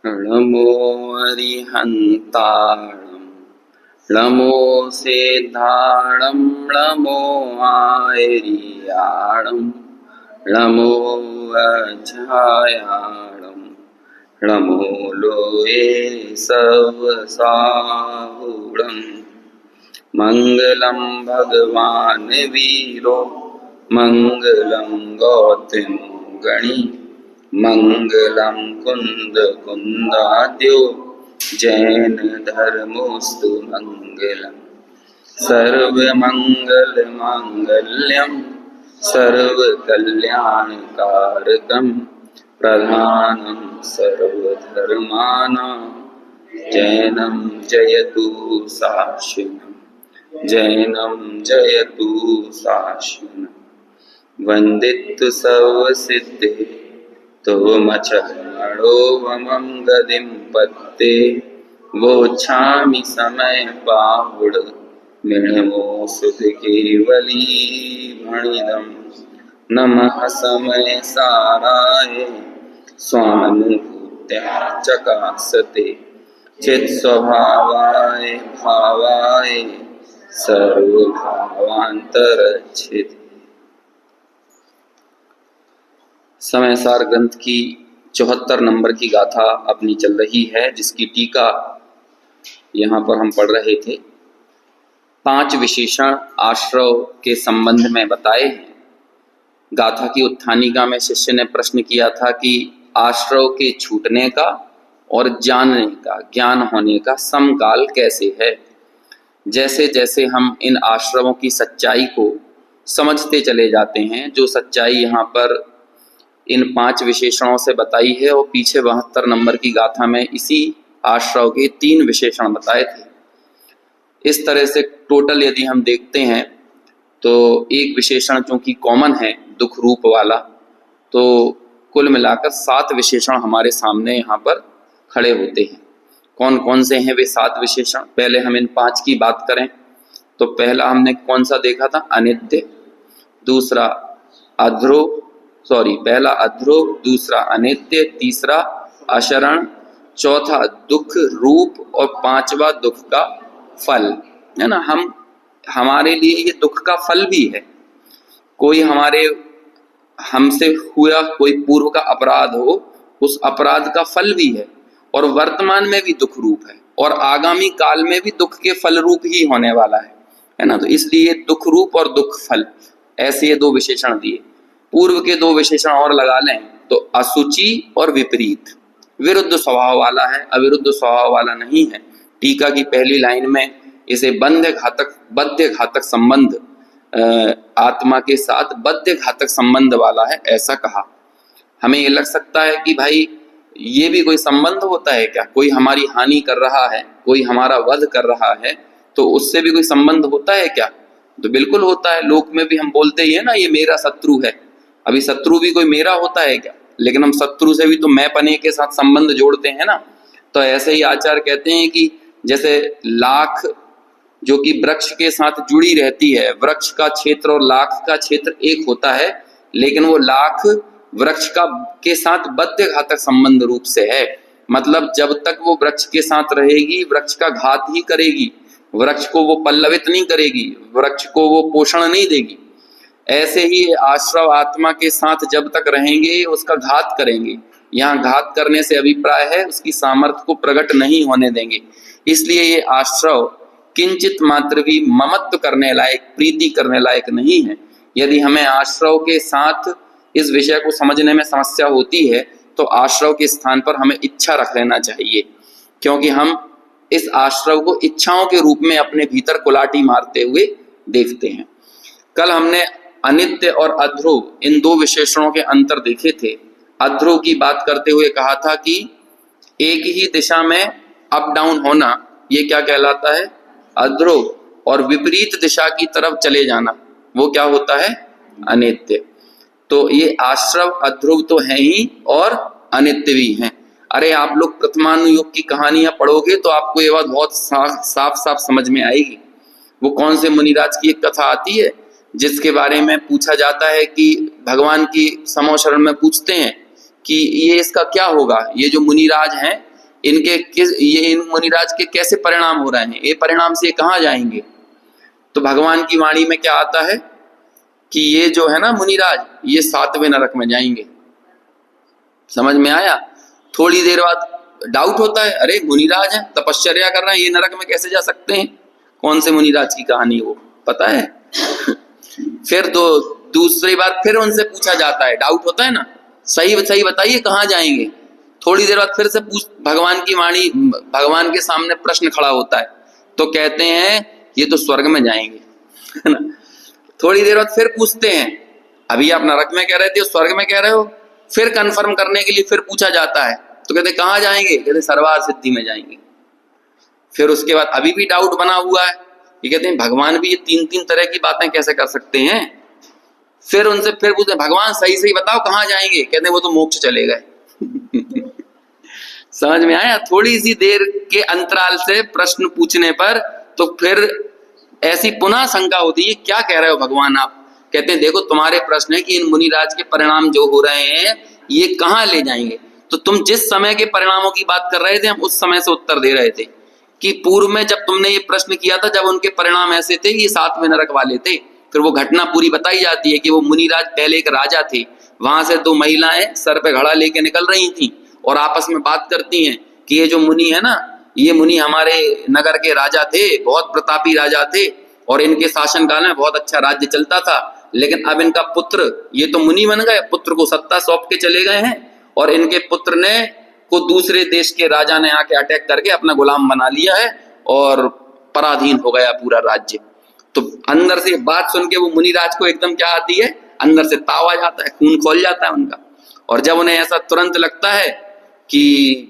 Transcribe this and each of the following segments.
नमो अरिहन्ताणं नमो सिद्धाणं नमो आयर्याणं नमो अज्ञायाणं नमो लोये सवसाहुणं मङ्गलं भगवान् वीरो मङ्गलं गौतम गणी मङ्गलं कुन्द कुन्दाद्यो जैन धर्मोऽस्तु मङ्गलम् सर्वमङ्गलमाङ्गल्यं सर्वकल्याणकारकं प्रधानं सर्वधर्माणां जैनं जयतु शासनम् जैनं जयतु शासनम् वन्दित सर्वसिद्धे तोमचरणो वमं गदिं पत्ते वोच्छामि समय पाहुड मिणमो सुध केवली भणिदं नमः समय साराय स्वानुभूत्या चकासते चित् स्वभावाय भावाय सर्वभावान्तरच्छिदे। समय सार ग्रंथ की 74 नंबर की गाथा अपनी चल रही है, जिसकी टीका यहाँ पर हम पढ़ रहे थे। 5 विशेषण आश्रव के संबंध में बताए हैं। गाथा की उत्थानिका में शिष्य ने प्रश्न किया था कि आश्रव के छूटने का और जानने का, ज्ञान होने का समकाल कैसे है। जैसे जैसे हम इन आश्रवों की सच्चाई को समझते चले जाते हैं, जो सच्चाई यहाँ पर इन 5 विशेषणों से बताई है, और पीछे 72 नंबर की गाथा में इसी आश्रव के 3 विशेषण बताए थे। इस तरह से टोटल यदि हम देखते हैं तो एक विशेषण चूंकि कॉमन है, दुख रूप वाला, तो कुल मिलाकर 7 विशेषण हमारे सामने यहाँ पर खड़े होते हैं। कौन कौन से हैं वे 7 विशेषण? पहले हम इन 5 की बात करें तो पहला हमने कौन सा देखा था? अनित्य। दूसरा पहला अध्रुव, दूसरा अनित्य, तीसरा अशरण, चौथा दुख रूप और 5वां दुख का फल, है ना। हमारे लिए ये दुख का फल भी है। कोई हमसे हुआ कोई पूर्व का अपराध हो, उस अपराध का फल भी है, और वर्तमान में भी दुख रूप है, और आगामी काल में भी दुख के फल रूप ही होने वाला है ना। तो इसलिए दुख रूप और दुख फल, ऐसे ये 2 विशेषण दिए। पूर्व के 2 विशेषण और लगा लें तो असुचि और विपरीत, विरुद्ध स्वभाव वाला है, अविरुद्ध स्वभाव वाला नहीं है। टीका की पहली लाइन में इसे बद्ध घातक संबंध, आत्मा के साथ बद्ध घातक संबंध वाला है, ऐसा कहा। हमें ये लग सकता है कि भाई ये भी कोई संबंध होता है क्या? कोई हमारी हानि कर रहा है, कोई हमारा वध कर रहा है, तो उससे भी कोई संबंध होता है क्या? तो बिल्कुल होता है। लोक में भी हम बोलते ही है ना, ये मेरा शत्रु है। अभी शत्रु भी कोई मेरा होता है क्या? लेकिन हम शत्रु से भी तो मैं पने के साथ संबंध जोड़ते हैं ना। तो ऐसे ही आचार्य कहते हैं कि जैसे लाख जो कि वृक्ष के साथ जुड़ी रहती है, वृक्ष का क्षेत्र और लाख का क्षेत्र एक होता है, लेकिन वो लाख वृक्ष के साथ बद्ध घातक संबंध रूप से है। मतलब जब तक वो वृक्ष के साथ रहेगी, वृक्ष का घात ही करेगी, वृक्ष को वो पल्लवित नहीं करेगी, वृक्ष को वो पोषण नहीं देगी। ऐसे ही आश्रव आत्मा के साथ जब तक रहेंगे उसका घात करेंगे। यहाँ घात करने से अभिप्राय है उसकी सामर्थ्य को प्रकट नहीं होने देंगे। इसलिए ये आश्रव किंचित मात्र भी ममत्व करने लायक, प्रीति करने लायक नहीं है। यदि हमें आश्रव के साथ इस विषय को समझने में समस्या होती है तो आश्रव के स्थान पर हमें इच्छा रख लेना चाहिए, क्योंकि हम इस आश्रव को इच्छाओं के रूप में अपने भीतर कुलाटी मारते हुए देखते हैं। कल हमने अनित्य और अध्रुव इन 2 विशेषणों के अंतर देखे थे। अध्रुव की बात करते हुए कहा था कि एक ही दिशा में अप डाउन होना, ये क्या कहलाता है? अध्रुव। और विपरीत दिशा की तरफ चले जाना, वो क्या होता है? अनित्य। तो ये आश्रव अध्रुव तो है ही और अनित्य भी हैं। अरे आप लोग प्रथमानुयोग की कहानियां पढ़ोगे तो आपको ये बात बहुत साफ साफ समझ में आएगी। वो कौन से मुनिराज की एक कथा आती है जिसके बारे में पूछा जाता है कि भगवान की समो शरण में पूछते हैं कि ये इसका क्या होगा, ये जो मुनिराज हैं इनके किस ये इन मुनिराज के कैसे परिणाम हो रहे हैं, ये परिणाम से कहाँ जाएंगे। तो भगवान की वाणी में क्या आता है कि ये जो है ना मुनिराज, ये 7वें नरक में जाएंगे। समझ में आया। थोड़ी देर बाद डाउट होता है, अरे मुनिराज हैं, तपश्चर्या कर रहे हैं, ये नरक में कैसे जा सकते हैं। कौन से मुनिराज की कहानी वो पता है। फिर तो दूसरी बार फिर उनसे पूछा जाता है, डाउट होता है ना, सही सही बताइए कहाँ जाएंगे। थोड़ी देर बाद फिर से भगवान की वाणी, भगवान के सामने प्रश्न खड़ा होता है, तो कहते हैं ये तो स्वर्ग में जाएंगे, है ना। थोड़ी देर बाद फिर पूछते हैं, अभी आप नरक में कह रहे थे, स्वर्ग में कह रहे हो। फिर कंफर्म करने के लिए फिर पूछा जाता है, तो कहते कहाँ जाएंगे, कहते सर्वार सिद्धि में जाएंगे। फिर उसके बाद अभी भी डाउट बना हुआ है, ये कहते हैं भगवान भी ये 3-3 तरह की बातें कैसे कर सकते हैं। फिर उनसे फिर पूछते भगवान सही सही बताओ कहाँ जाएंगे, कहते हैं वो तो मोक्ष चले गए। समझ में आया। थोड़ी सी देर के अंतराल से प्रश्न पूछने पर तो फिर ऐसी पुनः शंका होती है, क्या कह रहे हो भगवान आप। कहते हैं देखो तुम्हारे प्रश्न है कि इन मुनिराज के परिणाम जो हो रहे हैं ये कहाँ ले जाएंगे। तो तुम जिस समय के परिणामों की बात कर रहे थे, हम उस समय से उत्तर दे रहे थे कि पूर्व में जब तुमने ये प्रश्न किया था, जब उनके परिणाम ऐसे थे, ये 7वें नरक वाले थे। फिर वो घटना पूरी बताई जाती है कि वो मुनिराज पहले एक राजा थे, वहां से 2 महिलाएं सर पे घड़ा लेके निकल रही थी और आपस में बात करती हैं कि ये जो मुनि है ना, ये मुनि हमारे नगर के राजा थे, बहुत प्रतापी राजा थे और इनके शासनकाल में बहुत अच्छा राज्य चलता था। लेकिन अब इनका पुत्र, ये तो मुनि बन गए, पुत्र को सत्ता सौंप के चले गए हैं और इनके पुत्र ने को दूसरे देश के राजा ने आके अटैक करके अपना गुलाम बना लिया है और पराधीन हो गया पूरा राज्य। तो अंदर से बात सुन के वो मुनिराज को एकदम क्या आती है, अंदर से ताव आ जाता है, खून खोल जाता है उनका। और जब उन्हें ऐसा तुरंत लगता है कि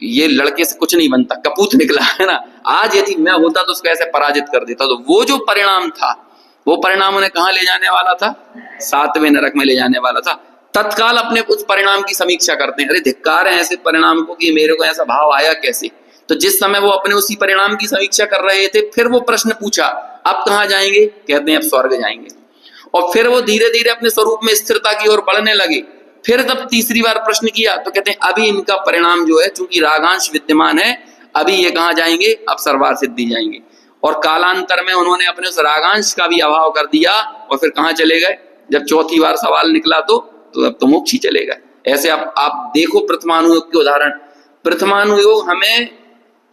ये लड़के से कुछ नहीं बनता, कपूत निकला है ना, आज यदि मैं होता तो उसको ऐसे पराजित कर देता, तो वो जो परिणाम था, वो परिणाम उन्हें कहाँ ले जाने वाला था, 7वें नरक में ले जाने वाला था। तत्काल अपने उस परिणाम की समीक्षा करते हैं, अरे धिक्कार है ऐसे परिणाम को कि मेरे को ऐसा भाव आया कैसे। तो जिस समय वो अपने उसी परिणाम की समीक्षा कर रहे थे, फिर वो प्रश्न पूछा अब कहाँ जाएंगे, कहते हैं अब स्वर्ग जाएंगे। और फिर वो धीरे धीरे अपने स्वरूप में स्थिरता की ओर बढ़ने लगे। फिर जब तीसरी बार प्रश्न किया तो कहते हैं अभी इनका परिणाम जो है, चूंकि रागांश विद्यमान है, अभी ये कहाँ जाएंगे, अब सर्वार सिद्धि जाएंगे। और कालांतर में उन्होंने अपने उस रागांश का भी अभाव कर दिया और फिर कहाँ चले गए, जब चौथी बार सवाल निकला तो अब तो मोक्ष ही चले गए। ऐसे आप देखो प्रथमानुयोग के उदाहरण। प्रथमानुयोग हमें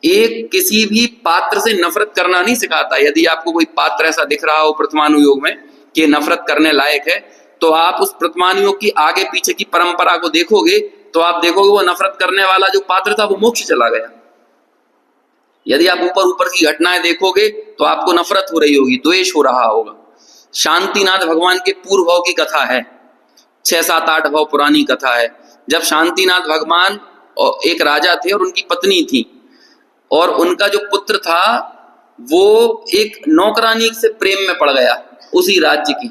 एक किसी भी पात्र से नफरत करना नहीं सिखाता। यदि आपको कोई पात्र ऐसा दिख रहा हो प्रथमानुयोग में कि नफरत करने लायक है, तो आप उस प्रथमानुयोग की आगे पीछे की परंपरा को देखोगे तो आप देखोगे वो नफरत करने वाला जो पात्र था वो मोक्ष चला गया। यदि आप ऊपर ऊपर की घटनाएं देखोगे तो आपको नफरत हो रही होगी, द्वेष हो रहा होगा। शांतिनाथ भगवान के पूर्व भाव की कथा है, 6-7-8 भाव पुरानी कथा है। जब शांतिनाथ भगवान एक राजा थे और उनकी पत्नी थी, और उनका जो पुत्र था वो एक नौकरानी से प्रेम में पड़ गया, उसी राज्य की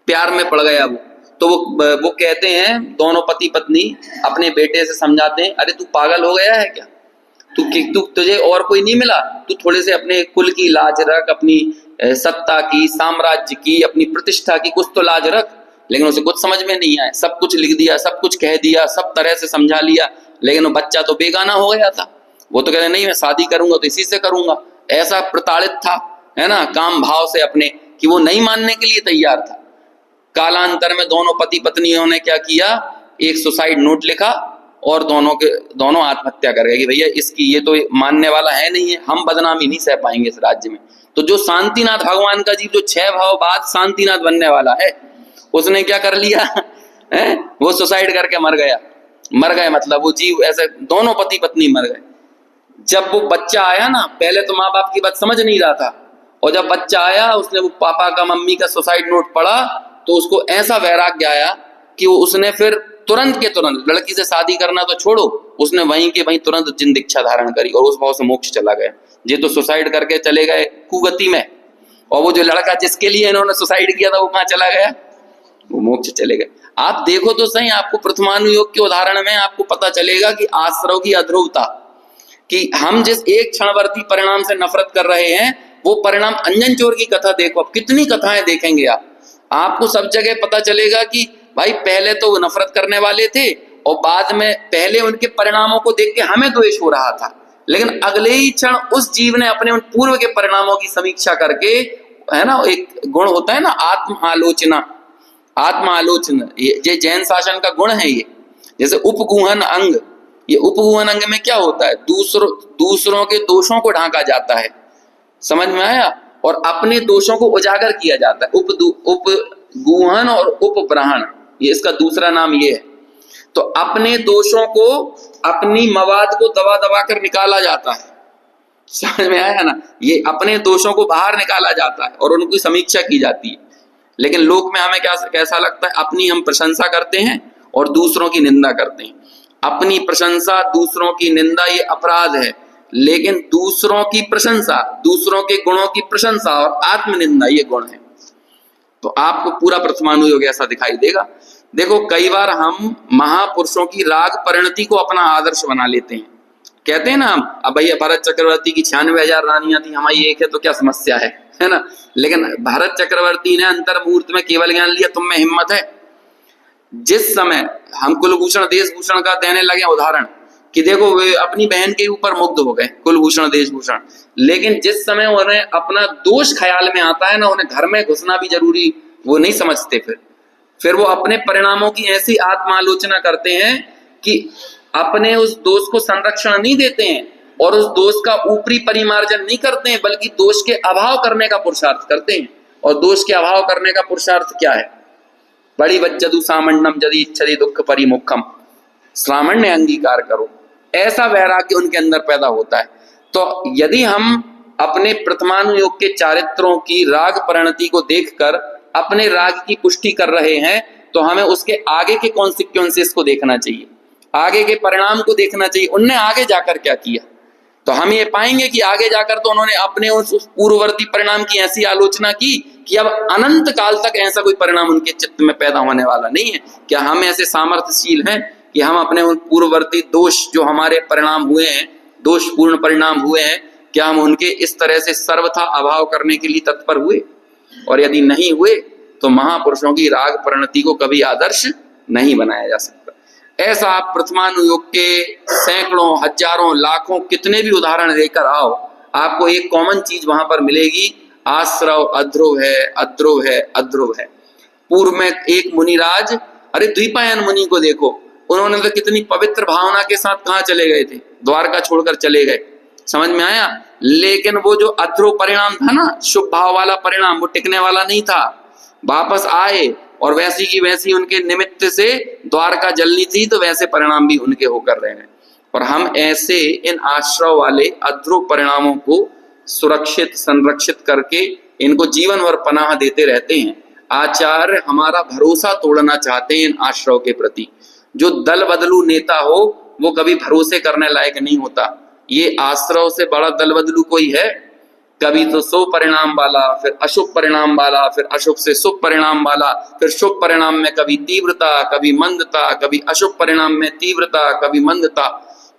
प्यार में पड़ गया वो। तो वो कहते हैं, दोनों पति पत्नी अपने बेटे से समझाते हैं, अरे तू पागल हो गया है क्या, तू तुझे और कोई नहीं मिला, तू थोड़े से अपने कुल की लाज रख, अपनी सत्ता की, साम्राज्य की, अपनी प्रतिष्ठा की कुछ तो लाज रख। लेकिन उसे कुछ समझ में नहीं आया, सब कुछ लिख दिया, सब कुछ कह दिया, सब तरह से समझा लिया, लेकिन वो बच्चा तो बेगाना हो गया था। वो तो कह रहे नहीं मैं शादी करूंगा तो इसी से करूंगा, ऐसा प्रताड़ित था, है ना, काम भाव से अपने, कि वो नहीं मानने के लिए तैयार था। कालांतर में दोनों पति पत्नियों ने क्या किया, एक सुसाइड नोट लिखा और दोनों आत्महत्या कर गए कि भैया इसकी ये तो मानने वाला है नहीं है, हम बदनामी नहीं सह पाएंगे इस राज्य में। तो जो शांतिनाथ भगवान का जीव जो 6 भाव बाद शांतिनाथ बनने वाला है, उसने क्या कर लिया है, वो सुसाइड करके मर गया। मर गए मतलब वो जीव ऐसे, दोनों पति पत्नी मर गए। जब वो बच्चा आया ना, पहले तो माँ बाप की बात समझ नहीं रहा था, और जब बच्चा आया उसने वो पापा का मम्मी का सुसाइड नोट पढ़ा तो उसको ऐसा वैराग्य आया कि वो उसने फिर तुरंत के तुरंत, लड़की से शादी करना तो छोड़ो, उसने वहीं के वहीं तुरंत जिन दीक्षा धारण करी और उस भाव से मोक्ष चला गया। ये तो सुसाइड करके चले गए कुगति में, और वो जो लड़का जिसके लिए इन्होंने सुसाइड किया था वो कहाँ चला गया, वो मोक्ष चले गए। आप देखो तो सही, आपको प्रथमानुयोग के उदाहरण में आपको पता चलेगा कि आश्रव की अध्रुवता, कि हम जिस एक क्षणवर्ती परिणाम से नफरत कर रहे हैं, वो परिणाम अंजन चोर की कथा देखो, अब कितनी कथाएं देखेंगे आप, आपको सब जगह पता चलेगा कि भाई पहले तो नफरत करने वाले थे और बाद में पहले उनके परिणामों को देख के हमें द्वेष हो रहा था, लेकिन अगले ही क्षण उस जीव ने अपने उन पूर्व के परिणामों की समीक्षा करके, है ना, एक गुण होता है ना आत्म आलोचना, आत्म आलोचना, ये जैन शासन का गुण है। ये जैसे उपगूहन अंग, ये उपगूहन अंग में क्या होता है, दूसरों के दोषों को ढांका जाता है, समझ में आया, और अपने दोषों को उजागर किया जाता है। उपगूहन और उपब्रहण, ये इसका दूसरा नाम ये है। तो अपने दोषों को, अपनी मवाद को दबा दबा कर निकाला जाता है, समझ में आया ना, ये अपने दोषों को बाहर निकाला जाता है और उनकी समीक्षा की जाती है। लेकिन लोक में हमें कैसा लगता है, अपनी हम प्रशंसा करते हैं और दूसरों की निंदा करते हैं। अपनी प्रशंसा, दूसरों की निंदा, ये अपराध है, लेकिन दूसरों की प्रशंसा, दूसरों के गुणों की प्रशंसा और आत्मनिंदा, ये गुण है। तो आपको पूरा प्रथमानुयोग ऐसा दिखाई देगा। देखो कई बार हम महापुरुषों की राग परिणति को अपना आदर्श बना लेते हैं, कहते हैं ना हम, अब भैया भरत चक्रवर्ती की 96,000 रानियां थी, हमारी एक है तो क्या समस्या है ना। लेकिन भरत चक्रवर्ती ने अंतर्मुहूर्त में केवल ज्ञान लिया, तुम में हिम्मत है। जिस समय हम कुलभूषण देशभूषण का देने लगे उदाहरण कि देखो वे अपनी बहन के ऊपर मुग्ध हो गए, कुलभूषण देशभूषण, लेकिन जिस समय उन्हें अपना दोष ख्याल में आता है ना, उन्हें घर में घुसना भी जरूरी वो नहीं समझते। फिर वो अपने परिणामों की ऐसी आत्मालोचना करते हैं कि अपने उस दोष को संरक्षण नहीं देते हैं और उस दोष का ऊपरी परिमार्जन नहीं करते हैं, बल्कि दोष के अभाव करने का पुरुषार्थ करते हैं। और दोष के अभाव करने का पुरुषार्थ क्या है, बड़ी बज्जदु सामण्यम यदि इच्छति दुख परिमुखम, सामण्य अंगीकार करो, ऐसा वैराग्य उनके अंदर पैदा होता है। तो यदि हम अपने प्रथमानुयोग के चारित्रों की राग परिणति को देखकर अपने राग की पुष्टि कर रहे हैं, तो हमें उसके आगे के कॉन्सिक्वेंसेस को देखना चाहिए, आगे के परिणाम को देखना चाहिए, उनने आगे जाकर क्या किया। तो हम ये पाएंगे कि आगे जाकर तो उन्होंने अपने उस पूर्ववर्ती परिणाम की ऐसी आलोचना की कि अब अनंत काल तक ऐसा कोई परिणाम उनके चित्त में पैदा होने वाला नहीं है। क्या हम ऐसे सामर्थ्यशील हैं कि हम अपने उन पूर्ववर्ती दोष जो हमारे परिणाम हुए हैं, दोषपूर्ण परिणाम हुए हैं, क्या हम उनके इस तरह से सर्वथा अभाव करने के लिए तत्पर हुए? और यदि नहीं हुए तो महापुरुषों की राग परिणति को कभी आदर्श नहीं बनाया जा सकता। ऐसा आप प्रथमानुयोग के सैकड़ों, हजारों, लाखों, कितने भी उदाहरण लेकर आओ, आपको एक कॉमन चीज वहां पर मिलेगी, आश्रव अध्रुव है, अध्रुव है, अध्रुव है। पूर्व में एक मुनिराज, अरे द्विपायन मुनि को देखो, उन्होंने तो कितनी पवित्र भावना के साथ कहाँ चले गए थे, द्वारका छोड़कर चले गए, समझ में आया। लेकिन वो जो अध्रुव परिणाम था ना, शुभ भाव वाला परिणाम, वो टिकने वाला नहीं था। वापस आए और वैसी की वैसी उनके निमित्त से द्वारका जलनी थी, तो वैसे परिणाम भी उनके होकर रहे हैं। और हम ऐसे इन आश्रव वाले अध्रुव परिणामों को सुरक्षित, संरक्षित करके इनको जीवन भर पनाह देते रहते हैं। आचार्य हमारा भरोसा तोड़ना चाहते हैं इन आश्रव के प्रति। जो दल बदलू नेता हो वो कभी भरोसे करने लायक नहीं होता। ये आश्रव से बड़ा दल बदलू कोई है? कभी तो शुभ परिणाम वाला, फिर अशुभ परिणाम वाला, फिर अशुभ से शुभ परिणाम वाला, फिर शुभ परिणाम में कभी तीव्रता, कभी मंदता, कभी अशुभ परिणाम में तीव्रता, कभी मंदता।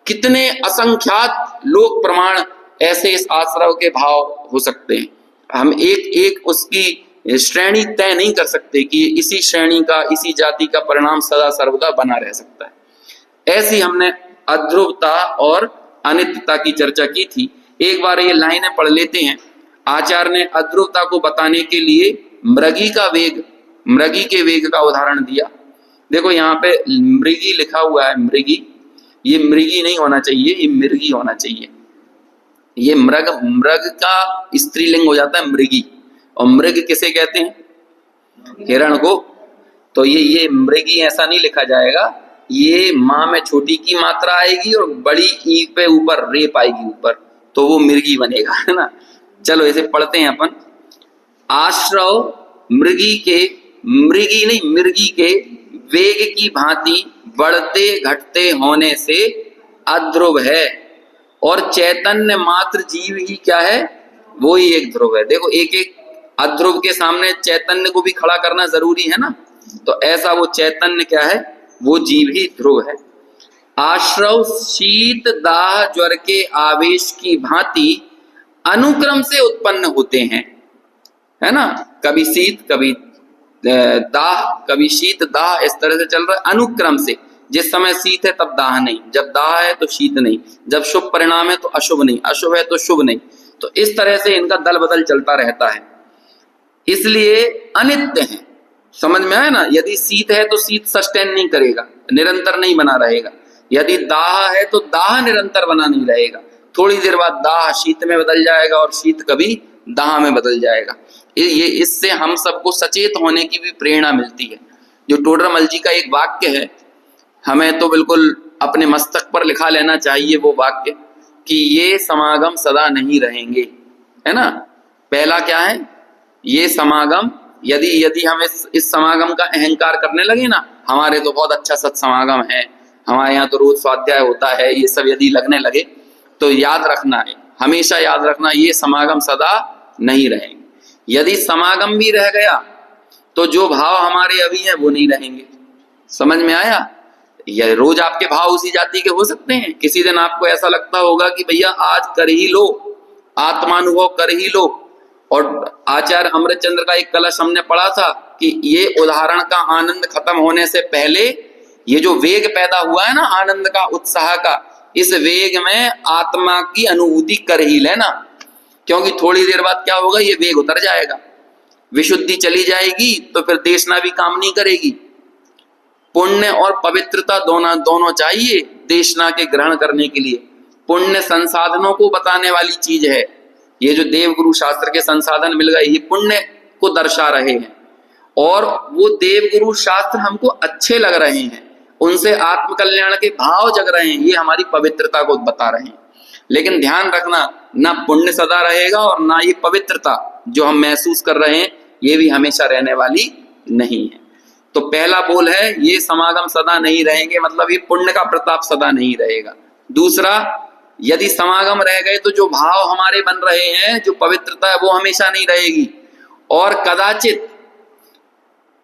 कितने असंख्यात लोक प्रमाण ऐसे इस आश्रव के भाव हो सकते हैं। हम एक एक उसकी श्रेणी तय नहीं कर सकते कि इसी श्रेणी का, इसी जाति का परिणाम सदा सर्वदा बना रह सकता है। ऐसी हमने अध्रुवता और अनित्यता की चर्चा की थी। एक बार ये लाइनें पढ़ लेते हैं। आचार्य ने अध्रुवता को बताने के लिए मृगी का वेग, मृगी के वेग का उदाहरण दिया। देखो यहाँ पे मृगी लिखा हुआ है, मृगी, ये मृगी नहीं होना चाहिए, ये मिर्गी होना चाहिए। ये मृग, मृग का स्त्रीलिंग हो जाता है मृगी। और मृग किसे कहते हैं? हिरण को। तो ये मृगी ऐसा नहीं लिखा जाएगा, ये माँ में छोटी की मात्रा आएगी और बड़ी ई पे ऊपर रेप आएगी ऊपर, तो वो मिर्गी बनेगा, है ना। चलो इसे पढ़ते हैं अपन। आश्रव मृगी के, मृगी नहीं मिर्गी के वेग की भांति बढ़ते घटते होने से अध्रुव है, और चैतन्य मात्र जीव ही क्या है? वो ही एक ध्रुव है। देखो एक एक अध्रुव के सामने चैतन्य को भी खड़ा करना जरूरी है ना। तो ऐसा वो चैतन्य क्या है? वो जीव ही ध्रुव है। आश्रव शीत दाह ज्वर के आवेश की भांति अनुक्रम से उत्पन्न होते हैं, है ना। कभी शीत, कभी दाह, कभी शीत दाह, इस तरह से चल रहा है अनुक्रम से। जिस समय शीत है तब दाह नहीं, जब दाह है तो शीत नहीं, जब शुभ परिणाम है तो अशुभ नहीं, अशुभ है तो शुभ नहीं। तो इस तरह से इनका दल बदल चलता रहता है, इसलिए अनित्य है। समझ में आया ना? यदि शीत है तो शीत सस्टेन नहीं करेगा, निरंतर नहीं बना रहेगा। यदि दाह है तो दाह निरंतर बना नहीं रहेगा, थोड़ी देर बाद दाह शीत में बदल जाएगा और शीत कभी दाह में बदल जाएगा। ये इससे हम सबको सचेत होने की भी प्रेरणा मिलती है। जो टोडरमल जी का एक वाक्य है, हमें तो बिल्कुल अपने मस्तक पर लिखा लेना चाहिए वो वाक्य, कि ये समागम सदा नहीं रहेंगे, है ना। पहला क्या है? ये समागम, यदि हम इस समागम का अहंकार करने लगे ना, हमारे तो बहुत अच्छा सत्समागम है, हमारे यहाँ तो रोज स्वाध्याय होता है, ये सब यदि लगने लगे तो याद रखना है, हमेशा याद रखना, ये समागम सदा नहीं रहेंगे। यदि समागम भी रह गया तो जो भाव हमारे अभी हैं वो नहीं रहेंगे। समझ में आया? यह रोज आपके भाव उसी जाति के हो सकते हैं, किसी दिन आपको ऐसा लगता होगा कि भैया आज कर ही लो, आत्मानुभव कर ही लो। और आचार्य अमृतचंद्र का एक कलश हमने पढ़ा था कि ये उदाहरण का आनंद खत्म होने से पहले ये जो वेग पैदा हुआ है ना आनंद का, उत्साह का, इस वेग में आत्मा की अनुभूति कर ही लेना, क्योंकि थोड़ी देर बाद क्या होगा, ये वेग उतर जाएगा, विशुद्धि चली जाएगी, तो फिर देशना भी काम नहीं करेगी। पुण्य और पवित्रता दोनों चाहिए देशना के ग्रहण करने के लिए। पुण्य संसाधनों को बताने वाली चीज है, ये जो देवगुरु शास्त्र के संसाधन मिल गए ये पुण्य को दर्शा रहे हैं, और वो देवगुरु शास्त्र हमको अच्छे लग रहे हैं, उनसे आत्मकल्याण के भाव जग रहे हैं, ये हमारी पवित्रता को बता रहे हैं। लेकिन ध्यान रखना, ना पुण्य सदा रहेगा और ना ये पवित्रता जो हम महसूस कर रहे हैं ये भी हमेशा रहने वाली नहीं है। तो पहला बोल है ये समागम सदा नहीं रहेंगे, मतलब ये पुण्य का प्रताप सदा नहीं रहेगा। दूसरा, यदि समागम रह गए तो जो भाव हमारे बन रहे हैं, जो पवित्रता है वो हमेशा नहीं रहेगी। और कदाचित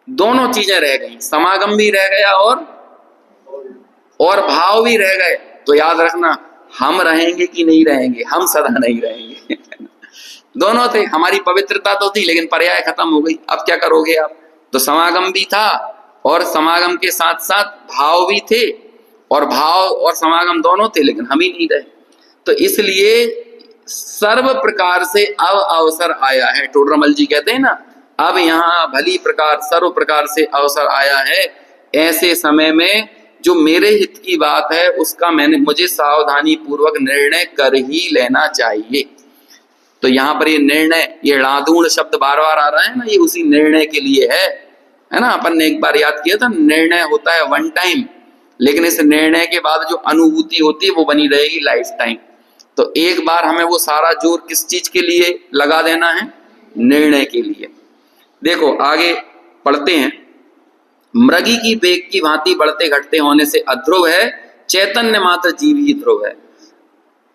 दोनों चीजें रह गई, समागम भी रह गया और भाव भी रह गए, तो याद रखना हम रहेंगे कि नहीं रहेंगे, हम सदा नहीं रहेंगे। दोनों थे, हमारी पवित्रता तो थी लेकिन पर्याय खत्म हो गई, अब क्या करोगे आप? तो समागम भी था और समागम के साथ साथ भाव भी थे, और भाव और समागम दोनों थे लेकिन हम ही नहीं रहे। तो इसलिए सर्व प्रकार से अब अवसर आया है, टोडरमल जी कहते हैं ना, अब यहाँ भली प्रकार सर्व प्रकार से अवसर आया है, ऐसे समय में जो मेरे हित की बात है उसका मुझे सावधानी पूर्वक निर्णय कर ही लेना चाहिए। तो यहाँ पर ये निर्णय, ये णादूण शब्द बार बार आ रहा है ना, ये उसी निर्णय के लिए है ना। अपन ने एक बार याद किया था, निर्णय होता है वन टाइम, लेकिन इस निर्णय के बाद जो अनुभूति होती है वो बनी रहेगी लाइफ टाइम। तो एक बार हमें वो सारा जोर किस चीज के लिए लगा देना है? निर्णय के लिए। देखो आगे पढ़ते हैं। मृगी की वेग की भांति बढ़ते घटते होने से अध्रुव है, चैतन्य मात्र जीव ही ध्रुव है।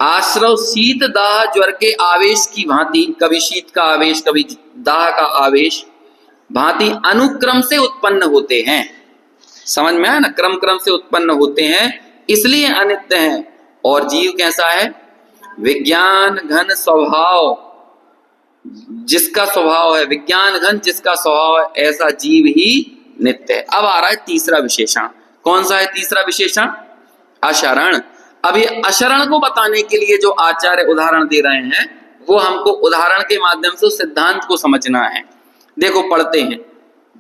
आश्रव शीत दाह ज्वर के आवेश की भांति, कभी शीत का आवेश कभी दाह का आवेश, भांति अनुक्रम से उत्पन्न होते हैं। समझ में आया ना? क्रम से उत्पन्न होते हैं, इसलिए अनित्य हैं। और जीव कैसा है? विज्ञान घन स्वभाव, जिसका स्वभाव है विज्ञान घन, जिसका स्वभाव है ऐसा जीव ही नित्य है। अब आ रहा है तीसरा विशेषण। कौन सा है तीसरा विशेषण? अशरण। अब ये अशरण को बताने के लिए जो आचार्य उदाहरण दे रहे हैं वो हमको उदाहरण के माध्यम से सिद्धांत को समझना है। देखो पढ़ते हैं।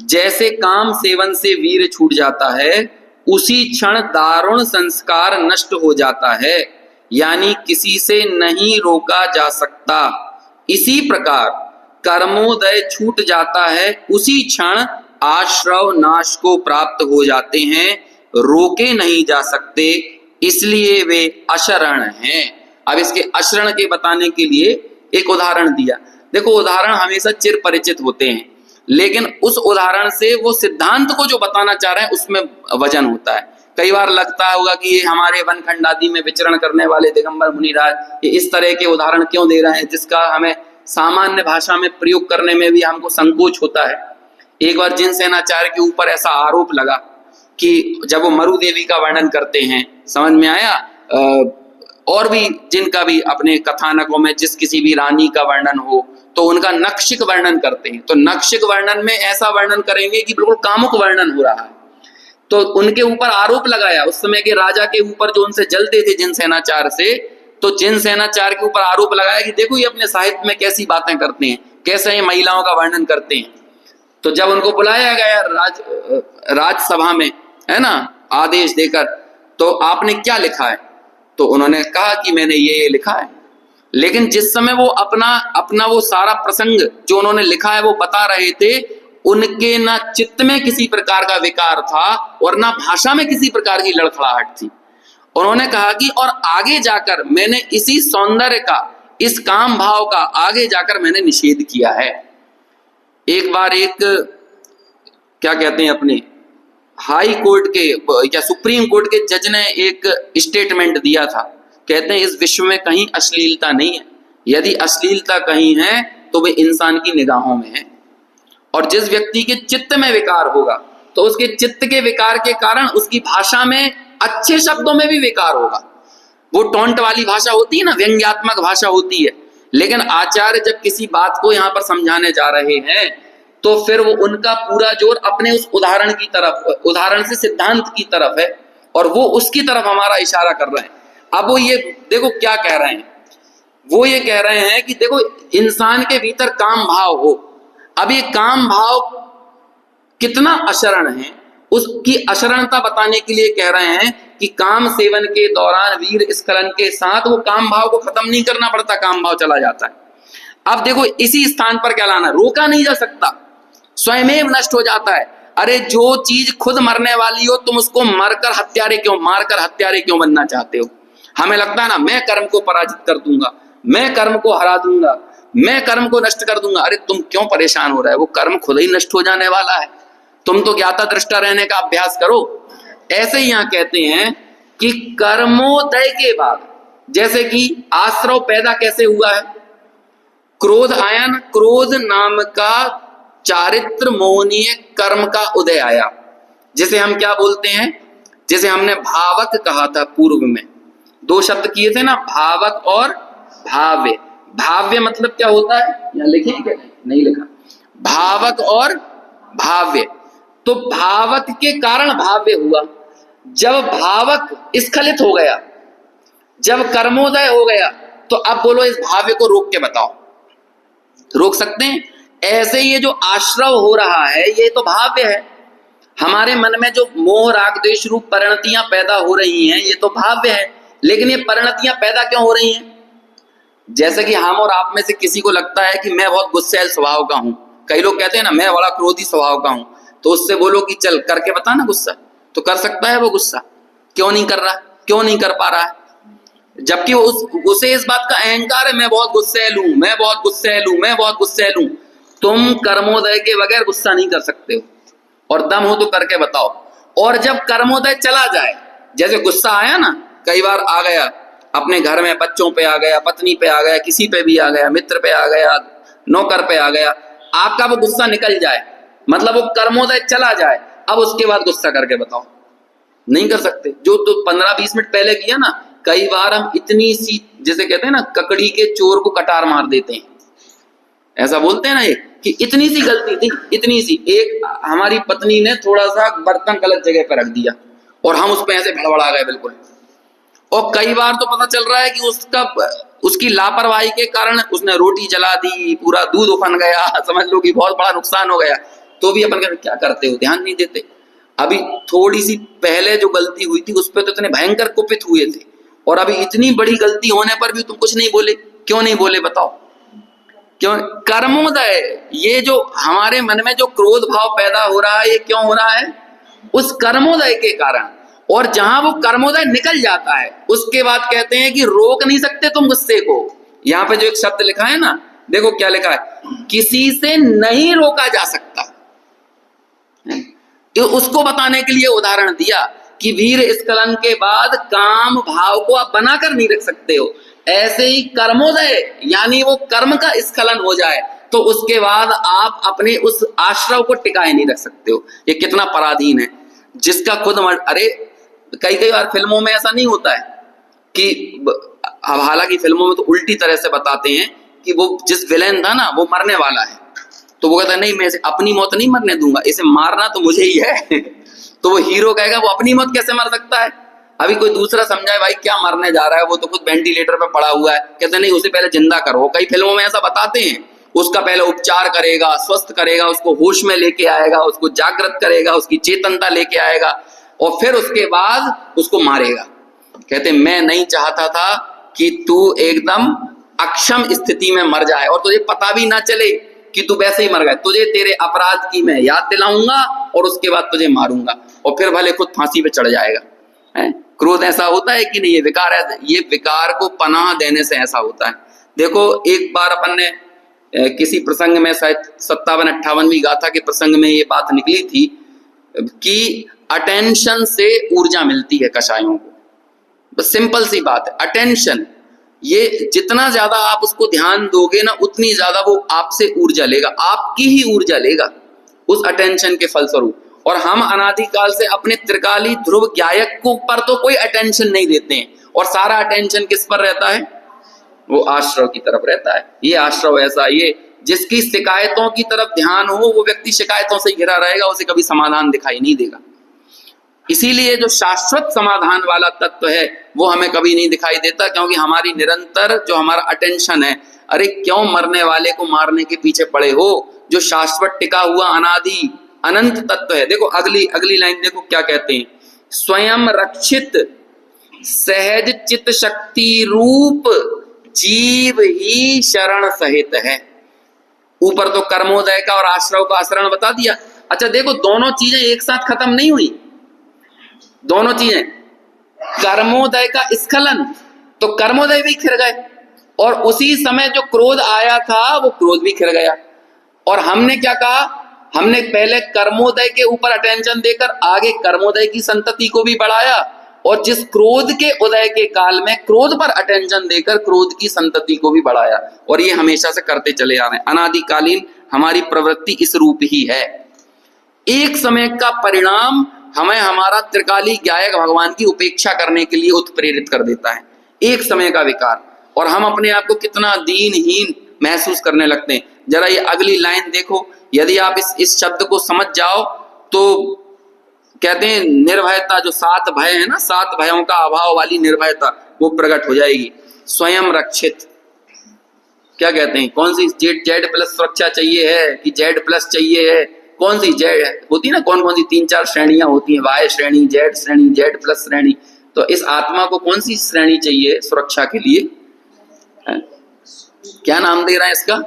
जैसे काम सेवन से वीर छूट जाता है, उसी क्षण दारुण संस्कार नष्ट हो जाता है, यानी किसी से नहीं रोका जा सकता। इसी प्रकार कर्मोदय छूट जाता है, उसी क्षण आश्रव नाश को प्राप्त हो जाते हैं, रोके नहीं जा सकते, इसलिए वे अशरण हैं। अब इसके अशरण के बताने के लिए एक उदाहरण दिया। देखो उदाहरण हमेशा चिर परिचित होते हैं, लेकिन उस उदाहरण से वो सिद्धांत को जो बताना चाह रहे हैं उसमें वजन होता है। कई बार लगता होगा कि ये हमारे वन खंड आदि में विचरण करने वाले दिगंबर मुनिराज ये इस तरह के उदाहरण क्यों दे रहे हैं, जिसका हमें सामान्य भाषा में प्रयोग करने में भी हमको संकोच होता है। एक बार जिनसेनाचार्य के ऊपर ऐसा आरोप लगा कि जब वो मरु देवी का वर्णन करते हैं, समझ में आया, और भी जिनका भी अपने कथानकों में जिस किसी भी रानी का वर्णन हो तो उनका नक्षिक वर्णन करते हैं। तो नक्षिक वर्णन में ऐसा वर्णन करेंगे कि बिल्कुल कामुक वर्णन हो रहा है। तो उनके ऊपर आरोप लगाया, उस समय के राजा के ऊपर जो उनसे जलते थे जिन सेनाचार से, तो जिन सेनाचार के ऊपर आरोप लगाया कि देखो ये अपने साहित्य में कैसी बातें करते हैं, कैसे ये महिलाओं का वर्णन करते हैं। तो जब उनको बुलाया गया राजसभा में, है ना, आदेश देकर, तो आपने क्या लिखा है? तो उन्होंने कहा कि मैंने ये लिखा है। लेकिन जिस समय वो अपना वो सारा प्रसंग जो उन्होंने लिखा है वो बता रहे थे, उनके ना चित्त में किसी प्रकार का विकार था और ना भाषा में किसी प्रकार की लड़खड़ाहट थी। उन्होंने कहा कि और आगे जाकर मैंने इसी सौंदर्य का, इस काम भाव का आगे जाकर मैंने निषेध किया है। एक बार एक क्या कहते हैं अपने हाई कोर्ट के या सुप्रीम कोर्ट के जज ने एक स्टेटमेंट दिया था, कहते हैं इस विश्व में कहीं अश्लीलता नहीं है, यदि अश्लीलता कहीं है तो वे इंसान की निगाहों में है। और जिस व्यक्ति के चित्त में विकार होगा तो उसके चित्त के विकार के कारण उसकी भाषा में अच्छे शब्दों में भी विकार होगा। वो टोंट वाली भाषा होती है ना, व्यंग्यात्मक भाषा होती है। लेकिन आचार्य जब किसी बात को यहाँ पर समझाने जा रहे हैं तो फिर वो उनका पूरा जोर अपने उस उदाहरण की तरफ, उदाहरण से सिद्धांत की तरफ है और वो उसकी तरफ हमारा इशारा कर रहे हैं। अब वो ये देखो क्या कह रहे हैं, वो ये कह रहे हैं कि देखो इंसान के भीतर काम भाव हो। अब ये काम भाव कितना अशरण है, उसकी अशरणता बताने के लिए कह रहे हैं कि काम सेवन के दौरान वीर स्खलन के साथ वो काम भाव को खत्म नहीं करना पड़ता, काम भाव चला जाता है। अब देखो इसी स्थान पर क्या लाना, रोका नहीं जा सकता, स्वयं नष्ट हो जाता है। अरे जो चीज खुद मरने वाली हो तुम उसको मारकर हत्यारे क्यों बनना चाहते हो? हमें लगता है ना मैं कर्म को पराजित कर दूंगा, मैं कर्म को हरा दूंगा, मैं कर्म को नष्ट कर दूंगा। अरे तुम क्यों परेशान हो रहे हो? वो कर्म खुद ही नष्ट हो जाने वाला है, तुम तो ज्ञाता दृष्टा रहने का अभ्यास करो। ऐसे ही यहां कहते हैं कि कर्मोदय के बाद, जैसे कि आश्रव पैदा कैसे हुआ है, क्रोध आया ना, क्रोध नाम का चारित्र मोहनीय कर्म का उदय आया, जिसे हम क्या बोलते हैं, जिसे हमने भावक कहा था पूर्व में, दो शब्द किए थे ना, भावक और भाव्य। भाव्य मतलब क्या होता है, यहां लिखे क्या? नहीं लिखा। भावक और भाव्य, तो भावक के कारण भाव्य हुआ। जब भावक स्खलित हो गया, जब कर्मोदय हो गया, तो अब बोलो इस भाव्य को रोक के बताओ, रोक सकते हैं? ऐसे ये जो आश्रव हो रहा है ये तो भाव्य है। हमारे मन में जो मोह राग द्वेष रूप परिणतियां पैदा हो रही हैं ये तो भाव्य है। लेकिन ये परिणतियां पैदा क्यों हो रही हैं? जैसे कि हम और आप में से किसी को लगता है कि मैं बहुत गुस्सैल स्वभाव का हूं, कई लोग कहते हैं ना मैं बड़ा क्रोधी स्वभाव का हूं, तो उससे बोलो कि चल करके बता ना गुस्सा, तो कर सकता है वो गुस्सा, क्यों नहीं कर रहा, क्यों नहीं कर पा रहा है? जबकि उसे इस बात का अहंकार है, मैं बहुत गुस्सैल हूं, मैं बहुत गुस्सैल हूं, मैं बहुत गुस्सैल हूं। तुम कर्मोदय के बगैर गुस्सा नहीं कर सकते हो, और दम हो तो करके बताओ। और जब कर्मोदय चला जाए, जैसे गुस्सा आया ना, कई बार आ गया अपने घर में, बच्चों पे आ गया, पत्नी पे आ गया, किसी पे भी आ गया, मित्र पे आ गया, नौकर पे आ गया, आपका वो गुस्सा निकल जाए, मतलब वो कर्मोदय चला जाए, अब उसके बाद गुस्सा करके बताओ, नहीं कर सकते। जो तो 15-20 मिनट पहले किया ना, कई बार हम इतनी सी, जैसे कहते हैं ना, ककड़ी के चोर को कटार मार देते हैं, ऐसा बोलते हैं ना, ये कि इतनी सी गलती थी, इतनी सी, एक हमारी पत्नी ने थोड़ा सा बर्तन गलत जगह पर रख दिया और हम उस पर ऐसे भड़बड़ा गए बिल्कुल। और कई बार तो पता चल रहा है कि उसकी लापरवाही के कारण उसने रोटी जला दी, पूरा दूध उफन गया, समझ लो कि बहुत बड़ा नुकसान हो गया, तो भी अपन क्या करते हो, ध्यान नहीं देते। अभी थोड़ी सी पहले जो गलती हुई थी उस पर तो इतने भयंकर कुपित हुए थे, और अभी इतनी बड़ी गलती होने पर भी तुम कुछ नहीं बोले, क्यों नहीं बोले बताओ? क्यों? कर्मोदय, ये जो हमारे मन में जो क्रोध भाव पैदा हो रहा है ये क्यों हो रहा है? उस कर्मोदय के कारण। और जहां वो कर्मोदय निकल जाता है उसके बाद कहते हैं कि रोक नहीं सकते तुम गुस्से को। यहाँ पे जो एक शब्द लिखा है ना, देखो क्या लिखा है, किसी से नहीं रोका जा सकता। तो उसको बताने के लिए उदाहरण दिया कि वीर स्खलन के बाद काम भाव को आप बनाकर नहीं रख सकते हो, ऐसे ही कर्मोदय यानी वो कर्म का स्खलन हो जाए तो उसके बाद आप अपने उस आश्रव को टिकाए नहीं रख सकते हो। ये कितना पराधीन है, जिसका खुद अरे कई बार फिल्मों में ऐसा नहीं होता है कि, अब हालांकि फिल्मों में तो उल्टी तरह से बताते हैं कि वो जिस विलेन था ना वो मरने वाला है, तो वो कहता है नहीं मैं इसे अपनी मौत नहीं मरने दूंगा, इसे मारना तो मुझे ही है तो वो हीरो कहेगा वो अपनी मौत कैसे मर सकता है? अभी कोई दूसरा समझाए भाई क्या मरने जा रहा है, वो तो खुद वेंटिलेटर पे पड़ा हुआ है, कहते नहीं उसे पहले जिंदा करो। कई फिल्मों में ऐसा बताते हैं, उसका पहले उपचार करेगा, स्वस्थ करेगा, उसको होश में लेके आएगा, उसको जागृत करेगा, उसकी चेतनता लेके आएगा और फिर उसके बाद उसको मारेगा। कहते मैं नहीं चाहता था कि तू एकदम अक्षम स्थिति में मर जाए और तुझे पता भी ना चले कि तू वैसे ही मर गया। तुझे तेरे अपराध की मैं याद दिलाऊंगा और उसके बाद तुझे मारूंगा और फिर भले खुद फांसी पे चढ़ जाएगा। है? क्रोध ऐसा होता है कि नहीं? ये विकार है, ये विकार को पनाह देने से ऐसा होता है। देखो एक बार अपन ने किसी प्रसंग में, शायद 57-58वीं गाथा के प्रसंग में ये बात निकली थी कि अटेंशन से ऊर्जा मिलती है कषायों को। बस सिंपल सी बात है, अटेंशन, ये जितना ज्यादा आप उसको ध्यान दोगे ना उतनी ज्यादा वो आपसे ऊर्जा लेगा, आपकी ही ऊर्जा लेगा उस अटेंशन के फलस्वरूप। और हम अनादिकाल से अपने त्रिकाली ध्रुव गायक को पर तो कोई अटेंशन नहीं देते हैं और सारा अटेंशन किस पर रहता है? वो आश्रव की तरफ रहता है। ये आश्रव ऐसा, ये जिसकी शिकायतों की तरफ ध्यान हो वो व्यक्ति शिकायतों से घिरा रहेगा, उसे कभी समाधान दिखाई नहीं देगा। इसीलिए जो शाश्वत समाधान वाला तत्व है वो हमें कभी नहीं दिखाई देता, क्योंकि हमारी निरंतर जो हमारा अटेंशन है, अरे क्यों मरने वाले को मारने के पीछे पड़े हो? जो शाश्वत टिका हुआ अनादि अनंत तत्व है। देखो अगली लाइन देखो क्या कहते हैं, स्वयं रक्षित सहज चित शक्ति रूप जीव ही शरण सहित है। ऊपर तो कर्मोदय का और आश्रव का आचरण बता दिया। अच्छा देखो दोनों चीजें एक साथ खत्म नहीं हुई, दोनों चीजें, कर्मोदय का स्खलन तो कर्मोदय भी खिर गए और उसी समय जो क्रोध आया था वो क्रोध भी खिर गया। और हमने क्या कहा, हमने पहले कर्मोदय के ऊपर अटेंशन देकर आगे कर्मोदय की संतति को भी बढ़ाया और जिस क्रोध के उदय के काल में क्रोध पर अटेंशन देकर क्रोध की संतति को भी बढ़ाया। और ये हमेशा से करते चले आ रहे हैं, अनादिकालीन हमारी प्रवृत्ति इस रूप ही है। एक समय का परिणाम हमें हमारा त्रिकाली गायक भगवान की उपेक्षा करने के लिए उत्प्रेरित कर देता है, एक समय का विकार, और हम अपने आप को कितना दीनहीन महसूस करने लगते हैं। जरा ये अगली लाइन देखो, यदि आप इस शब्द को समझ जाओ तो कहते हैं निर्भयता, जो 7 भय है ना, 7 भयों का अभाव वाली निर्भयता वो प्रकट हो जाएगी। स्वयं रक्षित, क्या कहते हैं, कौन सी जेड प्लस सुरक्षा चाहिए है कि जेड प्लस चाहिए है? कौन सी जेड होती ना, कौन सी 3-4 श्रेणियां होती हैं, वाय श्रेणी, जेड प्लस श्रेणी। तो इस आत्मा को कौन सी श्रेणी चाहिए सुरक्षा के लिए? क्या नाम दे रहा है इसका?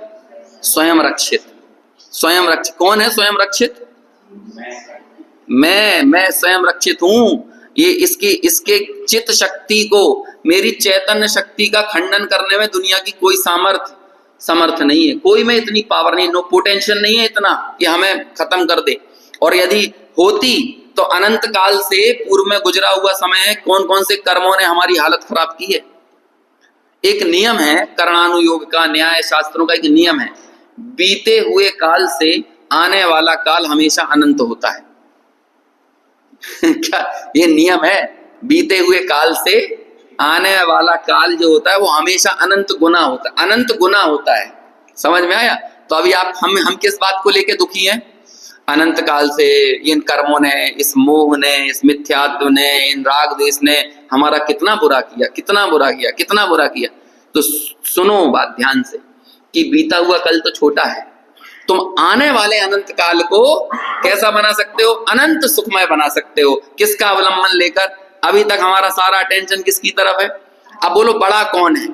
स्वयं रक्षित। स्वयं रक्षित कौन है? स्वयं रक्षित मैं स्वयं रक्षित हूं। ये इसके चित्त शक्ति को, मेरी चैतन्य शक्ति का खंडन करने में दुनिया की कोई समर्थ नहीं है, कोई में इतनी पावर नहीं, नो पोटेंशियल नहीं है इतना कि हमें खत्म कर दे। और यदि होती तो अनंत काल से पूर्व में गुजरा हुआ समय है, कौन कौन से कर्मों ने हमारी हालत खराब की है। एक नियम है कर्णानुयोग का, न्याय शास्त्रों का एक नियम है, बीते हुए काल से आने वाला काल हमेशा अनंत होता है। क्या ये नियम है? बीते हुए काल से आने वाला काल जो होता है वो हमेशा अनंत गुना होता है, अनंत गुना होता है। समझ में आया? तो अभी आप हम किस बात को लेके दुखी हैं? अनंत काल से इन कर्मों ने, इस मोह ने, इस मिथ्यात्व ने, इन राग द्वेष ने हमारा कितना बुरा किया, कितना बुरा किया, कितना बुरा किया। तो सुनो बात ध्यान से कि बीता हुआ कल तो छोटा है, तुम आने वाले अनंत काल को कैसा बना सकते हो? अनंत सुखमय बना सकते हो। किसका अवलंबन लेकर? अभी तक हमारा सारा अटेंशन किसकी तरफ है? अब बोलो बड़ा कौन है?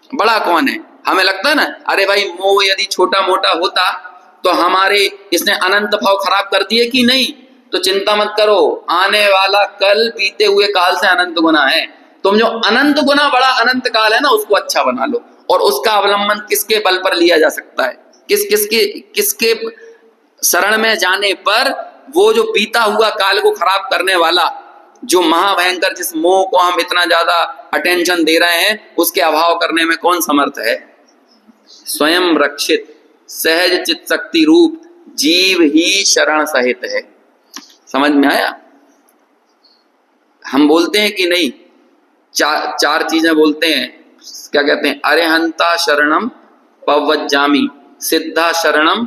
बड़ा कौन है? हमें लगता है ना, अरे भाई मोह यदि छोटा मोटा होता तो हमारे इसने अनंत भाव खराब कर दिए कि नहीं? तो चिंता मत करो, आने वाला कल बीते हुए काल से अनंत गुना है। तुम जो अनंत गुना बड़ा अनंत काल है ना उसको अच्छा बना लो। और उसका अवलंबन किसके बल पर लिया जा सकता है? किसके शरण में जाने पर वो जो बीता हुआ काल को खराब करने वाला, जो महाभयंकर, जिस मोह को हम इतना ज्यादा अटेंशन दे रहे हैं, उसके अभाव करने में कौन समर्थ है? स्वयं रक्षित सहज चित शक्ति रूप जीव ही शरण सहित है। समझ में आया? हम बोलते हैं कि नहीं, चार चीजें बोलते हैं, क्या कहते हैं? अरिहंता शरणम पवज्जामि, सिद्धा शरणम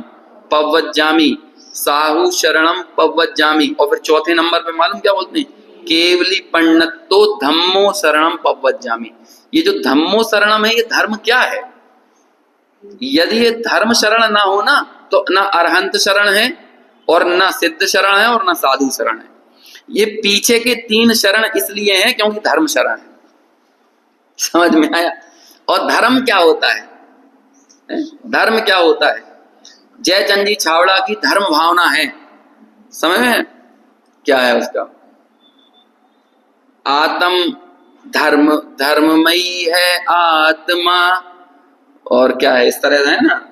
पवज्जामि, साहु शरणम पव्वज्जामि। और फिर चौथे नंबर पे मालूम क्या बोलते हैं, केवली पंडितो धम्मो शरणम पव्वज्जामि। ये जो धम्मो शरणम है, ये धर्म क्या है? यदि ये धर्म शरण ना हो ना, तो ना अरहंत शरण है और ना सिद्ध शरण है और ना साधु शरण है। ये पीछे के 3 शरण इसलिए हैं क्योंकि धर्म शरण है। समझ में आया? और धर्म क्या होता है? धर्म क्या होता है? जयचंद जी छावड़ा की धर्म भावना है, समझ में क्या है उसका? आत्म धर्म धर्ममयी है आत्मा, और क्या है इस तरह से है ना,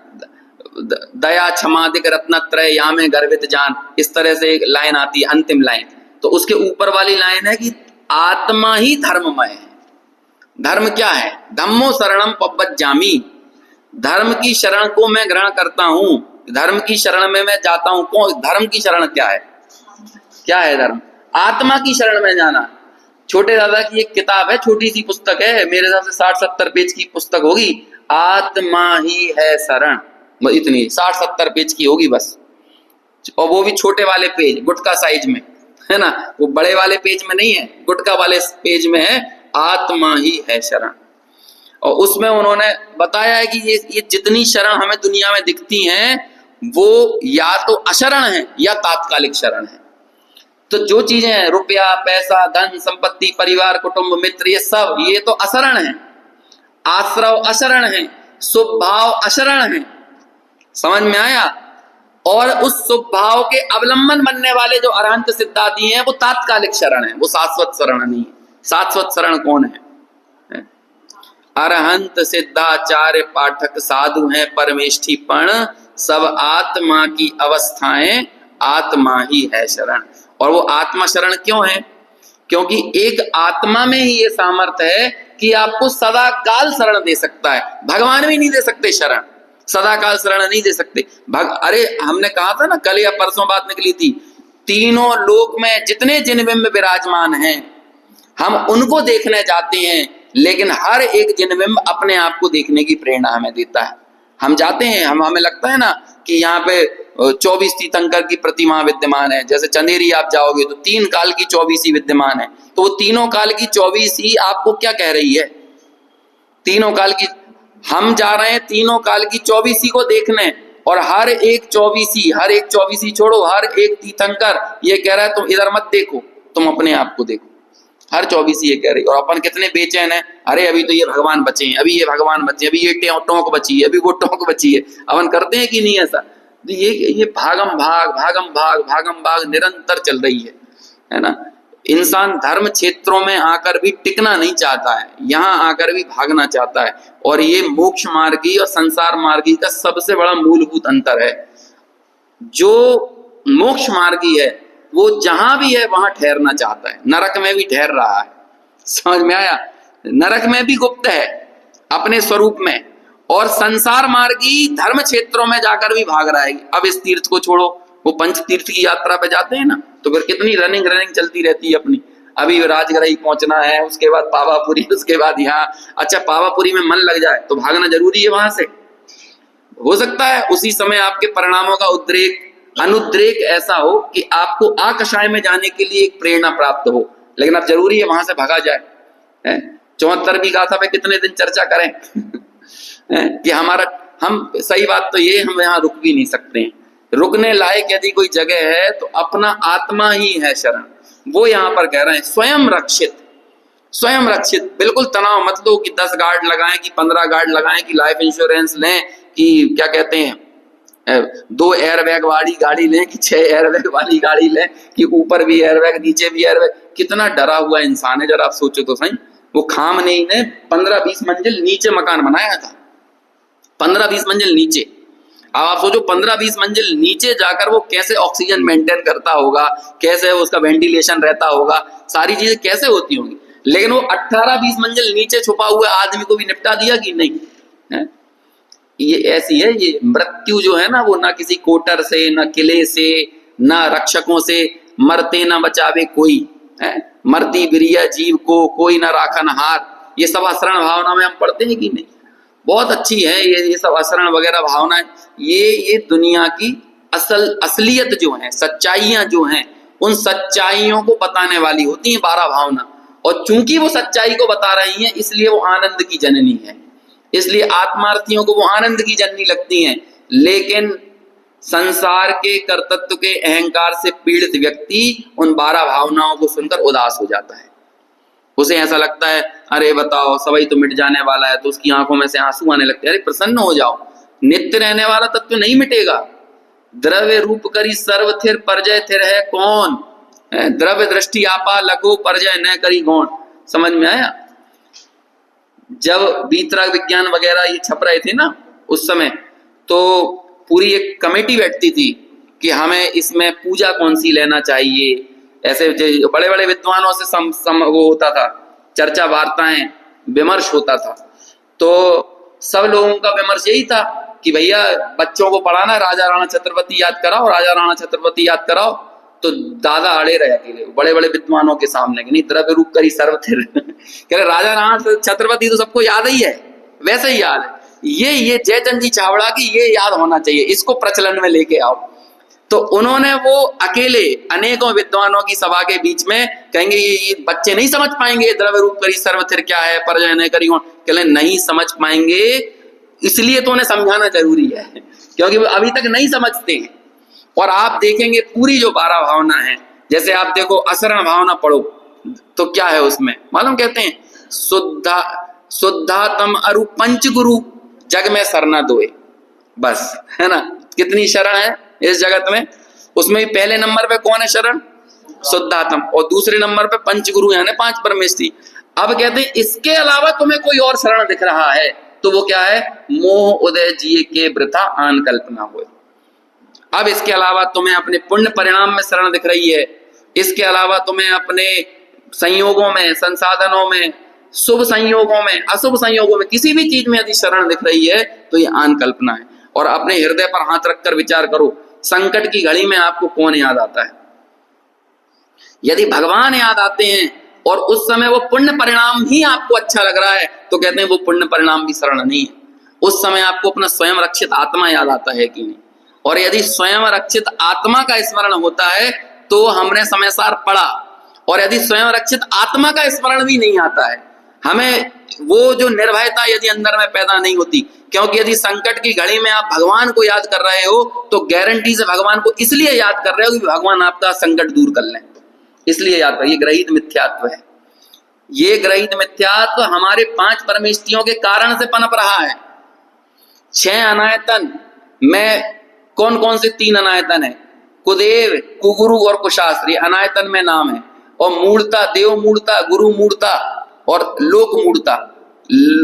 दया क्षमादिक रत्नत्रय यामे गर्वित जान, इस तरह से एक लाइन आती है, अंतिम लाइन। तो उसके ऊपर वाली लाइन है कि आत्मा ही धर्ममय है। धर्म क्या है? धम्मो शरणम पव्वज्जामि, धर्म की शरण को मैं ग्रहण करता हूं, धर्म की शरण में मैं जाता हूं। कौन? धर्म की शरण क्या है? क्या है धर्म? आत्मा की शरण में जाना। छोटे दादा की एक किताब है, छोटी सी पुस्तक है, मेरे हिसाब से 60-70 पेज की पुस्तक होगी, आत्मा ही है शरण, इतनी 60-70 पेज की होगी बस। और वो भी छोटे वाले पेज, गुटका साइज में है ना, वो बड़े वाले पेज में नहीं है, गुटका वाले पेज में है, आत्मा ही है शरण। और उसमें उन्होंने बताया है कि ये जितनी शरण हमें दुनिया में दिखती हैं, वो या तो अशरण है या तात्कालिक शरण है। तो जो चीजें हैं, रुपया, पैसा, धन, संपत्ति, परिवार, कुटुंब, मित्र, ये सब ये तो अशरण है। आश्रव अशरण है, शुभ भाव अशरण है। समझ में आया? और उस शुभ भाव के अवलंबन बनने वाले जो अरहंत सिद्धांती हैं, वो तात्कालिक शरण है, वो शाश्वत शरण नहीं है। शाश्वत शरण कौन है? अरहंत सिद्धाचार्य पाठक साधु हैं परमेष्ठी पण, सब आत्मा की अवस्थाएं आत्मा ही है शरण। और वो आत्मा शरण क्यों है? क्योंकि एक आत्मा में ही ये सामर्थ्य है कि आपको सदा काल शरण दे सकता है। भगवान भी नहीं दे सकते शरण, सदा काल शरण नहीं दे सकते। अरे हमने कहा था ना, कल या परसों बात निकली थी, तीनों लोक में जितने जिनबिंब विराजमान हैं, हम उनको देखने जाते हैं, लेकिन हर एक जिनबिंब अपने आप को देखने की प्रेरणा हमें देता है। हम जाते हैं, हमें लगता है ना कि यहाँ पे 24 तीर्थंकर की प्रतिमा विद्यमान है, जैसे चंदेरी आप जाओगे तो 3 काल की 24 ही विद्यमान है। तो वो तीनों काल की 24 ही आपको क्या कह रही है? तीनों काल की, हम जा रहे हैं तीनों काल की 24 ही को देखने, और हर एक 24 ही छोड़ो, हर एक तीर्थंकर ये कह रहा है तुम इधर मत देखो, तुम अपने आप को देखो। हर 24 ये कह रही। और अपन कितने बेचैन है, अरे अभी तो ये भगवान बचे हैं, अभी ये भगवान बचे, अभी ये टोंक बची है, अभी वो टोंक बची है। अपन करते हैं कि नहीं ऐसा? ये भागम भाग निरंतर चल रही है ना। इंसान धर्म क्षेत्रों में आकर भी टिकना नहीं चाहता है, यहाँ आकर भी भागना चाहता है। और ये मोक्ष मार्गी और संसार मार्गी का सबसे बड़ा मूलभूत अंतर है। जो मोक्ष मार्गी है वो जहां भी है वहां ठहरना चाहता है, नरक में भी ठहर रहा है। समझ में आया? नरक में भी गुप्त है अपने स्वरूप में, और संसार मार्गी धर्म क्षेत्रों में जाकर भी भाग रहा है। अब इस तीर्थ को छोड़ो, वो पंच तीर्थ की यात्रा पे जाते हैं ना, तो फिर कितनी रनिंग चलती रहती है अपनी। अभी राजगृह पहुंचना है, उसके बाद पावापुरी, उसके बाद यहाँ। अच्छा, पावापुरी में मन लग जाए तो भागना जरूरी है वहां से? हो सकता है उसी समय आपके परिणामों का अनुद्रेक ऐसा हो कि आपको आकाशाय में जाने के लिए एक प्रेरणा प्राप्त हो, लेकिन अब जरूरी है वहां से भागा जाए। 74वीं गाथा पे कितने दिन चर्चा करें कि हम सही बात तो ये, हम यहाँ रुक भी नहीं सकते हैं। रुकने लायक यदि कोई जगह है तो अपना आत्मा ही है शरण। वो यहाँ पर कह रहे हैं स्वयं रक्षित। बिल्कुल तनाव मत लो कि 10 गार्ड लगाएं कि 15 गार्ड लगाएं कि लाइफ इंश्योरेंस लें कि क्या कहते हैं 2 एयरबैग वाली गाड़ी लें कि 6 एयरबैग वाली गाड़ी लें कि ऊपर भी एयरबैग नीचे भी एयरबैग। कितना डरा हुआ इंसान है, जरा आप सोचो तो सही। वो खामनेई ने 15-20 मंजिल नीचे मकान बनाया था, 15-20 मंजिल नीचे। अब आप सोचो 15-20 मंजिल नीचे जाकर वो कैसे ऑक्सीजन मेंटेन करता होगा, कैसे उसका वेंटिलेशन रहता होगा, सारी चीजें कैसे होती होंगी। लेकिन वो 18-20 मंजिल नीचे छुपा हुआ आदमी को भी निपटा दिया कि नहीं है? ये ऐसी है ये मृत्यु जो है ना, वो ना किसी कोटर से, ना किले से, ना रक्षकों से, मरते ना बचावे कोई है, मरती बिरिया जीव को कोई ना राखन हार। ये सब आचरण भावना में हम पढ़ते हैं कि नहीं? बहुत अच्छी है ये सब आचरण वगैरह भावनाएं। ये दुनिया की असलियत जो है, सच्चाइयां जो हैं, उन सच्चाइयों को बताने वाली होती हैं 12 भावना। और चूंकि वो सच्चाई को बता रही हैं इसलिए वो आनंद की जननी है, इसलिए आत्मार्थियों को वो आनंद की जननी लगती हैं। लेकिन संसार के कर्तृत्व के अहंकार से पीड़ित व्यक्ति उन 12 भावनाओं को सुनकर उदास हो जाता है। उसे ऐसा लगता है अरे बताओ सबई तो मिट जाने वाला है, तो उसकी आंखों में से आंसू आने लगते हैं। अरे प्रसन्न हो जाओ, नित्य रहने वाला तत्व नहीं मिटेगा। द्रव्य रूप करी सर्व थिर, परजय थिर है कौन। द्रव्य दृष्टि आपा लगो, परजय न करी गौण। समझ में आया? जब वीतराग विज्ञान वगैरह ये छप रहे थे ना उस समय, तो पूरी एक कमेटी बैठती थी कि हमें इसमें पूजा कौन सी लेना चाहिए। ऐसे बड़े बड़े विद्वानों से वो होता था, चर्चा वार्ताएं विमर्श होता था। तो सब लोगों का विमर्श यही था कि भैया बच्चों को पढ़ाना, राजा राणा छत्रपति याद कराओ, राजा राणा छत्रपति याद कराओ। तो दादा अड़े रहे अकेले बड़े बड़े विद्वानों के सामने कि नहीं, द्रव्य रूप करी सर्व थिर। कह रहे राजा राणा छत्रपति तो सबको याद ही है, वैसे ही याद है। ये जयचंद जी चावड़ा की ये याद होना चाहिए, इसको प्रचलन में लेके आओ। तो उन्होंने वो अकेले अनेकों विद्वानों की सभा के बीच में कहेंगे ये बच्चे नहीं समझ पाएंगे द्रव्य रूप करी सर्व थिर क्या है, परजय न करी गौण। कहले नहीं समझ पाएंगे, इसलिए तो उन्हें समझाना जरूरी है, क्योंकि वो अभी तक नहीं समझते हैं। और आप देखेंगे पूरी जो 12 भावना है, जैसे आप देखो असरण भावना पढ़ो तो क्या है उसमें मालूम, कहते हैं शुद्धातम अरु पंच गुरु जग में सरना दोए। बस है ना, कितनी शरण है इस जगत में। उसमें पहले नंबर पे कौन है शरण? शुद्धात्म। और दूसरे नंबर पे पंच गुरु यानी 5 परमेष्ठी। अब कहते हैं इसके अलावा तुम्हें कोई और शरण दिख रहा है तो वो क्या है? मोह उदय जिए के वृथा आन कल्पना हो। अब इसके अलावा तुम्हें अपने पुण्य परिणाम में शरण दिख रही है, इसके अलावा तुम्हें अपने संयोगों में, संसाधनों में, शुभ संयोगों में, अशुभ संयोगों में, किसी भी चीज में यदि शरण दिख रही है तो ये आन कल्पना है। और अपने हृदय पर हाथ रखकर विचार करो, संकट की घड़ी में आपको कौन याद आता है? यदि भगवान याद आते हैं और उस समय वो पुण्य परिणाम ही आपको अच्छा लग रहा है तो कहते हैं वो पुण्य परिणाम भी शरण नहीं है। उस समय आपको अपना स्वयं रक्षित आत्मा याद आता है कि नहीं? और यदि स्वयं रक्षित आत्मा का स्मरण होता है तो हमने समय सार पढ़ा, और यदि स्वयं रक्षित आत्मा का स्मरण भी नहीं आता है, हमें वो जो निर्भयता यदि अंदर में पैदा नहीं होती, क्योंकि यदि संकट की घड़ी में आप भगवान को याद कर रहे हो तो गारंटी से भगवान को इसलिए याद कर रहे हो कि भगवान आपका संकट दूर कर लें, इसलिए याद करिए। ग्रहित मिथ्यात्व है ये। ग्रहित मिथ्यात्व हमारे 5 परमेष्ठियों के कारण से पनप रहा है। 6 अनायतन में कौन कौन से 3 अनायतन है? कुदेव, कुगुरु और कुशास्त्र, ये अनायतन में नाम है। और मूर्ता, देव मूर्ता, गुरु मूर्ता और लोक मूर्ता।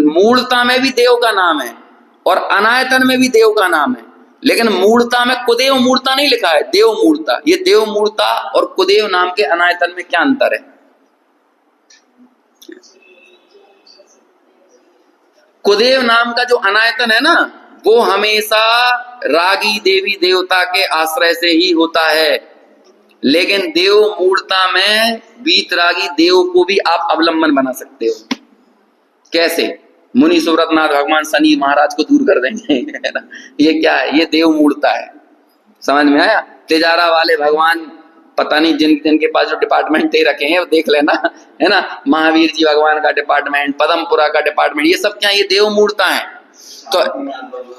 मूर्ता में भी देव का नाम है और अनायतन में भी देव का नाम है, लेकिन मूर्ता में कुदेव मूर्ता नहीं लिखा है, देव मूर्ता। ये देव मूर्ता और कुदेव नाम के अनायतन में क्या अंतर है? कुदेव नाम का जो अनायतन है ना, वो हमेशा रागी देवी देवता के आश्रय से ही होता है, लेकिन देव मूर्ता में वीतरागी देव को भी आप अवलंबन बना सकते हो। कैसे? मुनि सुव्रतनाथ भगवान शनि महाराज को दूर कर देंगे, है ना? ये क्या है? ये देव मूर्ता है। समझ में आया? तिजारा वाले भगवान पता नहीं जिनके पास जो डिपार्टमेंट दे रखे हैं वो देख लेना, है ना? महावीर जी भगवान का डिपार्टमेंट, पदमपुरा का डिपार्टमेंट, ये सब क्या ये देव मूर्ता है। तो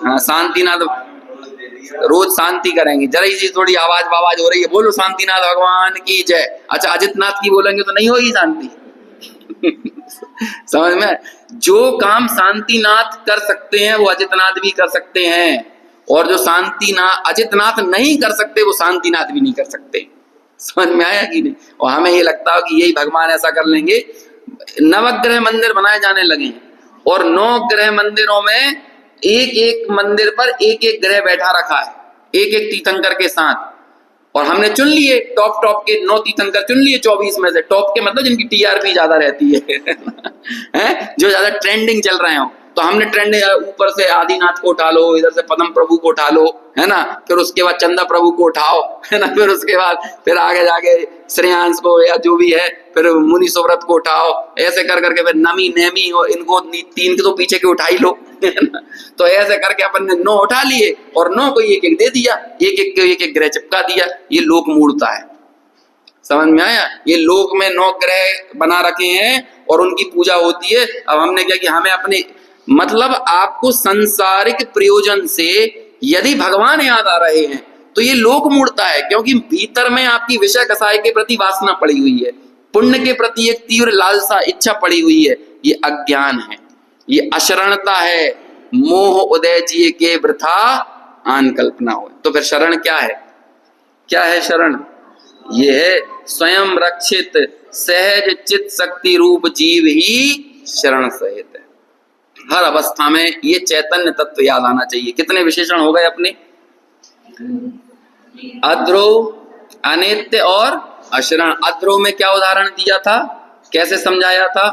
हाँ, शांतिनाथ रोज शांति करेंगे। जरा इसी थोड़ी आवाज बावाज हो रही है, बोलो शांतिनाथ भगवान की जय। अच्छा, अजितनाथ की बोलेंगे तो नहीं होगी शांति। समझ में? जो काम शांतिनाथ कर सकते हैं वो अजितनाथ भी कर सकते हैं, और जो अजितनाथ नहीं कर सकते वो शांतिनाथ भी नहीं कर सकते। समझ में आया कि नहीं? और हमें ये लगता है कि यही भगवान ऐसा कर लेंगे। नवग्रह मंदिर बनाए जाने लगे हैं और 9 ग्रह मंदिरों में एक एक मंदिर पर एक एक ग्रह बैठा रखा है, एक एक तीर्थंकर के साथ। और हमने चुन लिए टॉप के 9 तीर्थंकर चुन लिए 24 में से। टॉप के मतलब जिनकी टीआरपी ज्यादा रहती है, हैं? जो ज्यादा ट्रेंडिंग चल रहे हो। तो हमने ट्रेंड ऊपर से आदिनाथ को उठा लो, इधर से पद्म प्रभु को उठा लो, है ना, फिर उसके बाद चंदा प्रभु को उठाओ, है ना, फिर उसके बाद फिर आगे जाके श्रेयांश को या जो भी है, फिर मुनि सुव्रत को उठाओ, ऐसे कर करके फिर नमी नेमी और इनको 3 के तो पीछे के उठा ही लो, है ना। तो ऐसे करके अपन ने 9 उठा लिए और 9 को एक एक दे दिया, एक एक ग्रह चिपका दिया। ये लोक मूर्ता है, समझ में आया। ये लोक में 9 ग्रह बना रखे हैं और उनकी पूजा होती है। अब हमने क्या कि हमें अपने मतलब आपको सांसारिक प्रयोजन से यदि भगवान याद आ रहे हैं तो ये लोक मूर्ता है, क्योंकि भीतर में आपकी विषय कसाय के प्रति वासना पड़ी हुई है, पुण्य के प्रति एक तीव्र लालसा इच्छा पड़ी हुई है। ये अज्ञान है, ये अशरणता है, मोह उदय जिए के वृथा आन कल्पना हो। तो फिर शरण क्या है? क्या है शरण? ये है स्वयं रक्षित सहज चित शक्ति रूप जीव ही शरण सहित है। हर अवस्था में ये चैतन्य तत्व याद आना चाहिए। कितने विशेषण हो गए अपने? अध्रो, अनित्य और अशरण। अध्रो में क्या उदाहरण दिया था, कैसे समझाया था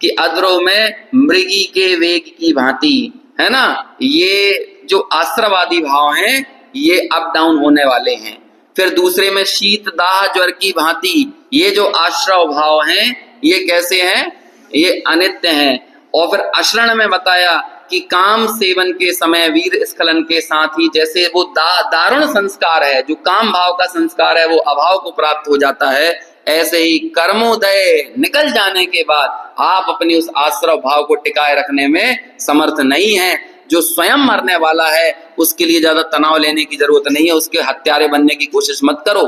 कि अध्रो में मृगी के वेग की भांति, है ना, ये जो आश्रवादी भाव हैं ये अप डाउन होने वाले हैं। फिर दूसरे में शीत दाह ज्वर की भांति ये जो आश्रव भाव हैं ये कैसे हैं? ये अनित्य हैं। और फिर अशरण में बताया कि काम सेवन के समय वीर स्खलन के साथ ही जैसे वो दारुण संस्कार है, जो काम भाव का संस्कार है वो अभाव को प्राप्त हो जाता है, ऐसे ही कर्मोदय निकल जाने के बाद आप अपनी उस आश्रव भाव को टिकाए रखने में समर्थ नहीं है। जो स्वयं मरने वाला है उसके लिए ज्यादा तनाव लेने की जरूरत नहीं है, उसके हत्यारे बनने की कोशिश मत करो।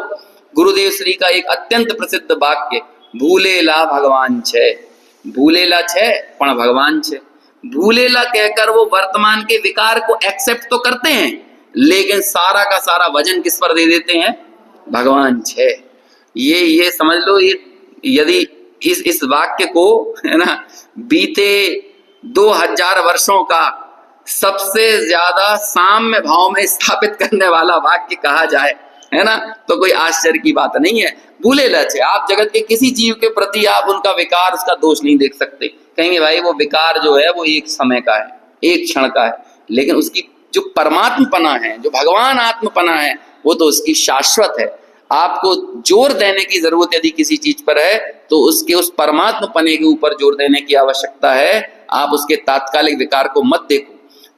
गुरुदेव श्री का एक अत्यंत प्रसिद्ध वाक्य, भूलेला भगवान छे, भूलेला छे पण भगवान छे। भूलेला कहकर वो वर्तमान के विकार को एक्सेप्ट तो करते हैं, लेकिन सारा का सारा वजन किस पर दे देते हैं? भगवान छे। ये समझ लो, ये यदि इस वाक्य को, है ना, बीते 2000 वर्षों का सबसे ज्यादा साम्य भाव में स्थापित करने वाला वाक्य कहा जाए, है ना, तो कोई आश्चर्य की बात नहीं है। भूले लक्ष्य, आप जगत के किसी जीव के प्रति आप उनका विकार, उसका दोष नहीं देख सकते। कहेंगे भाई वो विकार जो है वो एक समय का है, एक क्षण का है, लेकिन उसकी जो परमात्मपना है, जो भगवान आत्मपना है, वो तो उसकी शाश्वत है। आपको जोर देने की जरूरत यदि किसी चीज पर है तो उसके उस परमात्मपने के ऊपर जोर देने की आवश्यकता है। आप उसके तात्कालिक विकार को मत देखो।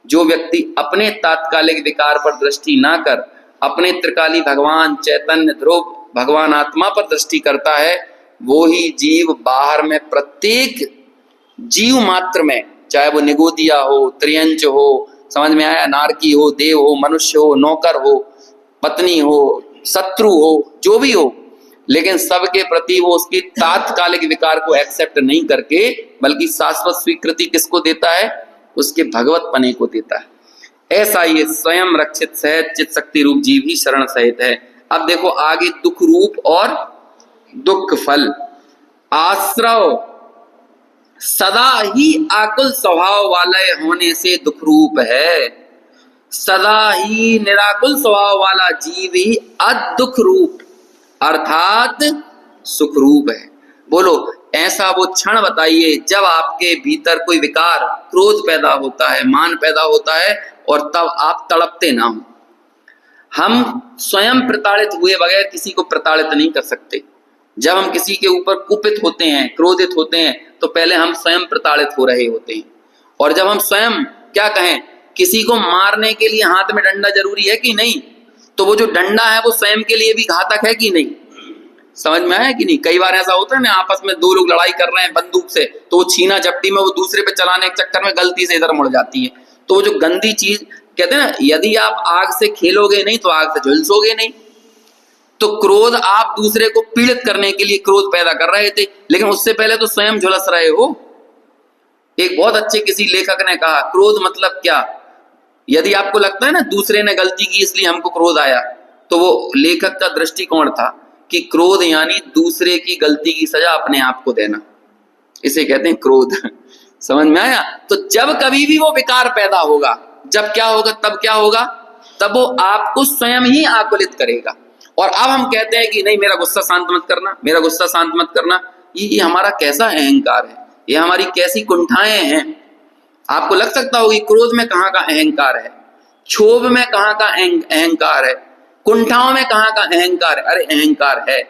जो व्यक्ति अपने तात्कालिक विकार पर दृष्टि ना कर अपने त्रिकाली भगवान चैतन्य ध्रुव भगवान आत्मा पर दृष्टि करता है, वो ही जीव बाहर में प्रत्येक जीव मात्र में, चाहे वो निगोदिया हो, त्रियंच हो, समझ में आया, नारकी हो, देव हो, मनुष्य हो, नौकर हो, पत्नी हो, शत्रु हो, जो भी हो, लेकिन सबके प्रति वो उसकी तात्कालिक विकार को एक्सेप्ट नहीं करके बल्कि शाश्वत स्वीकृति किसको देता है? उसके भगवत पने को देता है। ऐसा ये स्वयं रक्षित सहज चित शक्ति रूप जीव ही शरण सहित है। अब देखो आगे दुख रूप और दुख फल। आश्रव सदा ही आकुल स्वभाव वाले होने से दुख रूप है। सदा ही निराकुल स्वभाव वाला जीव ही अदुख रूप अर्थात सुख रूप है। बोलो ऐसा वो क्षण बताइए जब आपके भीतर कोई विकार, क्रोध पैदा होता है, मान पैदा होता है और तब आप तड़पते ना हो। हम स्वयं प्रताड़ित हुए बगैर किसी को प्रताड़ित नहीं कर सकते। जब हम किसी के ऊपर कुपित होते हैं, क्रोधित होते हैं, तो पहले हम स्वयं प्रताड़ित हो रहे होते हैं। और जब हम स्वयं क्या कहें, किसी को मारने के लिए हाथ में डंडा जरूरी है कि नहीं, तो वो जो डंडा है वो स्वयं के लिए भी घातक है कि नहीं? समझ में आया कि नहीं? कई बार ऐसा होता है ना, आपस में 2 लोग लड़ाई कर रहे हैं बंदूक से, तो वो छीना झपटी में वो दूसरे पे चलाने के चक्कर में गलती से इधर मुड़ जाती है। तो वो जो गंदी चीज कहते हैं ना, यदि आप आग से खेलोगे नहीं तो आग से झुलसोगे नहीं। तो क्रोध, आप दूसरे को पीड़ित करने के लिए क्रोध पैदा कर रहे थे, लेकिन उससे पहले तो स्वयं झुलस रहे हो। एक बहुत अच्छे किसी लेखक ने कहा, क्रोध मतलब क्या? यदि आपको लगता है ना दूसरे ने गलती की इसलिए हमको क्रोध आया, तो वो लेखक का दृष्टिकोण था कि क्रोध यानी दूसरे की गलती की सजा अपने आप को देना, इसे कहते हैं क्रोध। समझ में आया? तो जब कभी भी वो विकार पैदा होगा, जब क्या होगा, तब क्या होगा, तब वो आपको स्वयं ही आकुलित करेगा। और अब हम कहते हैं कि नहीं मेरा गुस्सा शांत मत करना, मेरा गुस्सा शांत मत करना। ये हमारा कैसा अहंकार है, ये हमारी कैसी कुंठाएं हैं। आपको लग सकता होगा कि क्रोध में कहाँ का अहंकार है, क्षोभ में कहाँ का अहंकार है, कुंठाओं में कहाँ का अहंकार है। अरे अहंकार है।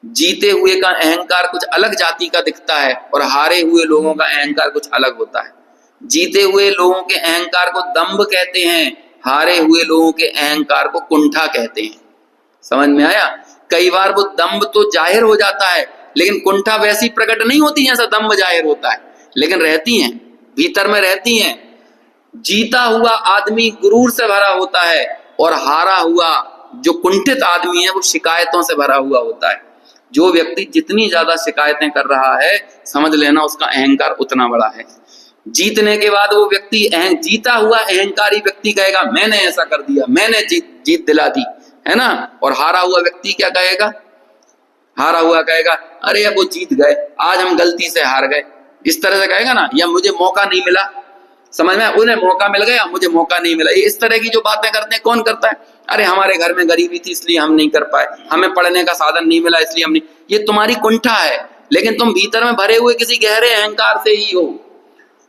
जीते हुए का अहंकार कुछ अलग जाति का दिखता है और हारे हुए लोगों का अहंकार कुछ अलग होता है। जीते हुए लोगों के अहंकार को दंभ कहते हैं, हारे हुए लोगों के अहंकार को कुंठा कहते हैं। समझ में आया? कई बार वो दंभ तो जाहिर हो जाता है, लेकिन कुंठा वैसी प्रकट नहीं होती जैसा दंभ जाहिर होता है, लेकिन रहती हैं, भीतर में रहती हैं। जीता हुआ आदमी गुरूर से भरा होता है और हारा हुआ जो कुंठित आदमी है वो शिकायतों से भरा हुआ होता है। जो व्यक्ति जितनी ज्यादा शिकायतें कर रहा है, समझ लेना उसका अहंकार उतना बड़ा है। जीतने के बाद वो व्यक्ति जीता हुआ अहंकारी व्यक्ति कहेगा मैंने ऐसा कर दिया, मैंने जीत दिला दी, है ना। और हारा हुआ व्यक्ति क्या कहेगा? हारा हुआ कहेगा अरे अब वो जीत गए, आज हम गलती से हार गए, इस तरह से कहेगा ना। या मुझे मौका नहीं मिला, समझ में, उन्हें मौका मिल गया, मुझे मौका नहीं मिला। ये इस तरह की जो बातें करते हैं, कौन करता है? अरे हमारे घर में गरीबी थी इसलिए हम नहीं कर पाए, हमें पढ़ने का साधन नहीं मिला इसलिए हम नहीं। ये तुम्हारी कुंठा है, लेकिन तुम भीतर में भरे हुए किसी गहरे अहंकार से ही हो।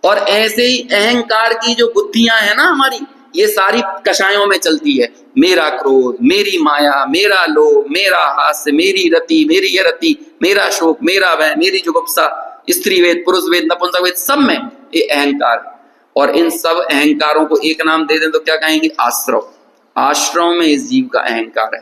और ऐसे ही अहंकार की जो बुद्धियां हैं ना हमारी, ये सारी कषायों में चलती है। मेरा क्रोध, मेरी माया, मेरा लोभ, मेरा हास्य, मेरी रति, मेरी यरति, मेरा शोक, मेरा वह, मेरी जुगुप्सा, स्त्री वेद, पुरुष वेद, नपुंसक वेद, सब में ये अहंकार। और इन सब अहंकारों को एक नाम दे दें तो क्या कहेंगे? आश्रव। आश्रव में इस जीव का अहंकार है।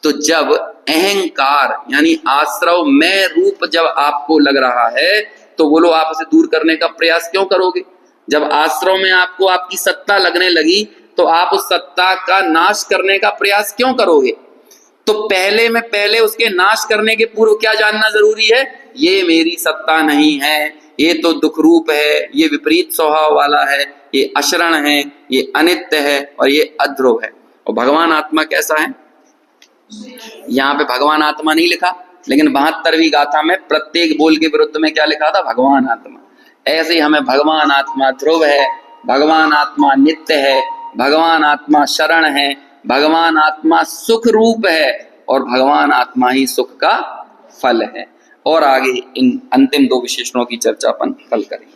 तो जब अहंकार यानी आश्रव में रूप जब आपको लग रहा है, तो बोलो आप उसे दूर करने का प्रयास क्यों करोगे? जब आश्रव में आपको आपकी सत्ता लगने लगी, तो आप उस सत्ता का नाश करने का प्रयास क्यों करोगे? तो पहले उसके नाश करने के पूर्व क्या जानना जरूरी है? ये मेरी सत्ता नहीं है, ये तो दुख रूप है, ये विपरीत स्वभाव वाला है, ये अशरण है, ये अनित्य है और ये अध्रुव है। और भगवान आत्मा कैसा है? यहाँ पे भगवान आत्मा नहीं लिखा, लेकिन 72वीं गाथा में प्रत्येक बोल के विरुद्ध में क्या लिखा था? भगवान आत्मा। ऐसे ही हमें भगवान आत्मा ध्रुव है, भगवान आत्मा नित्य है, भगवान आत्मा शरण है, भगवान आत्मा सुख रूप है और भगवान आत्मा ही सुख का फल है। और आगे इन अंतिम दो विशेषणों की चर्चा अपन कल करेंगे।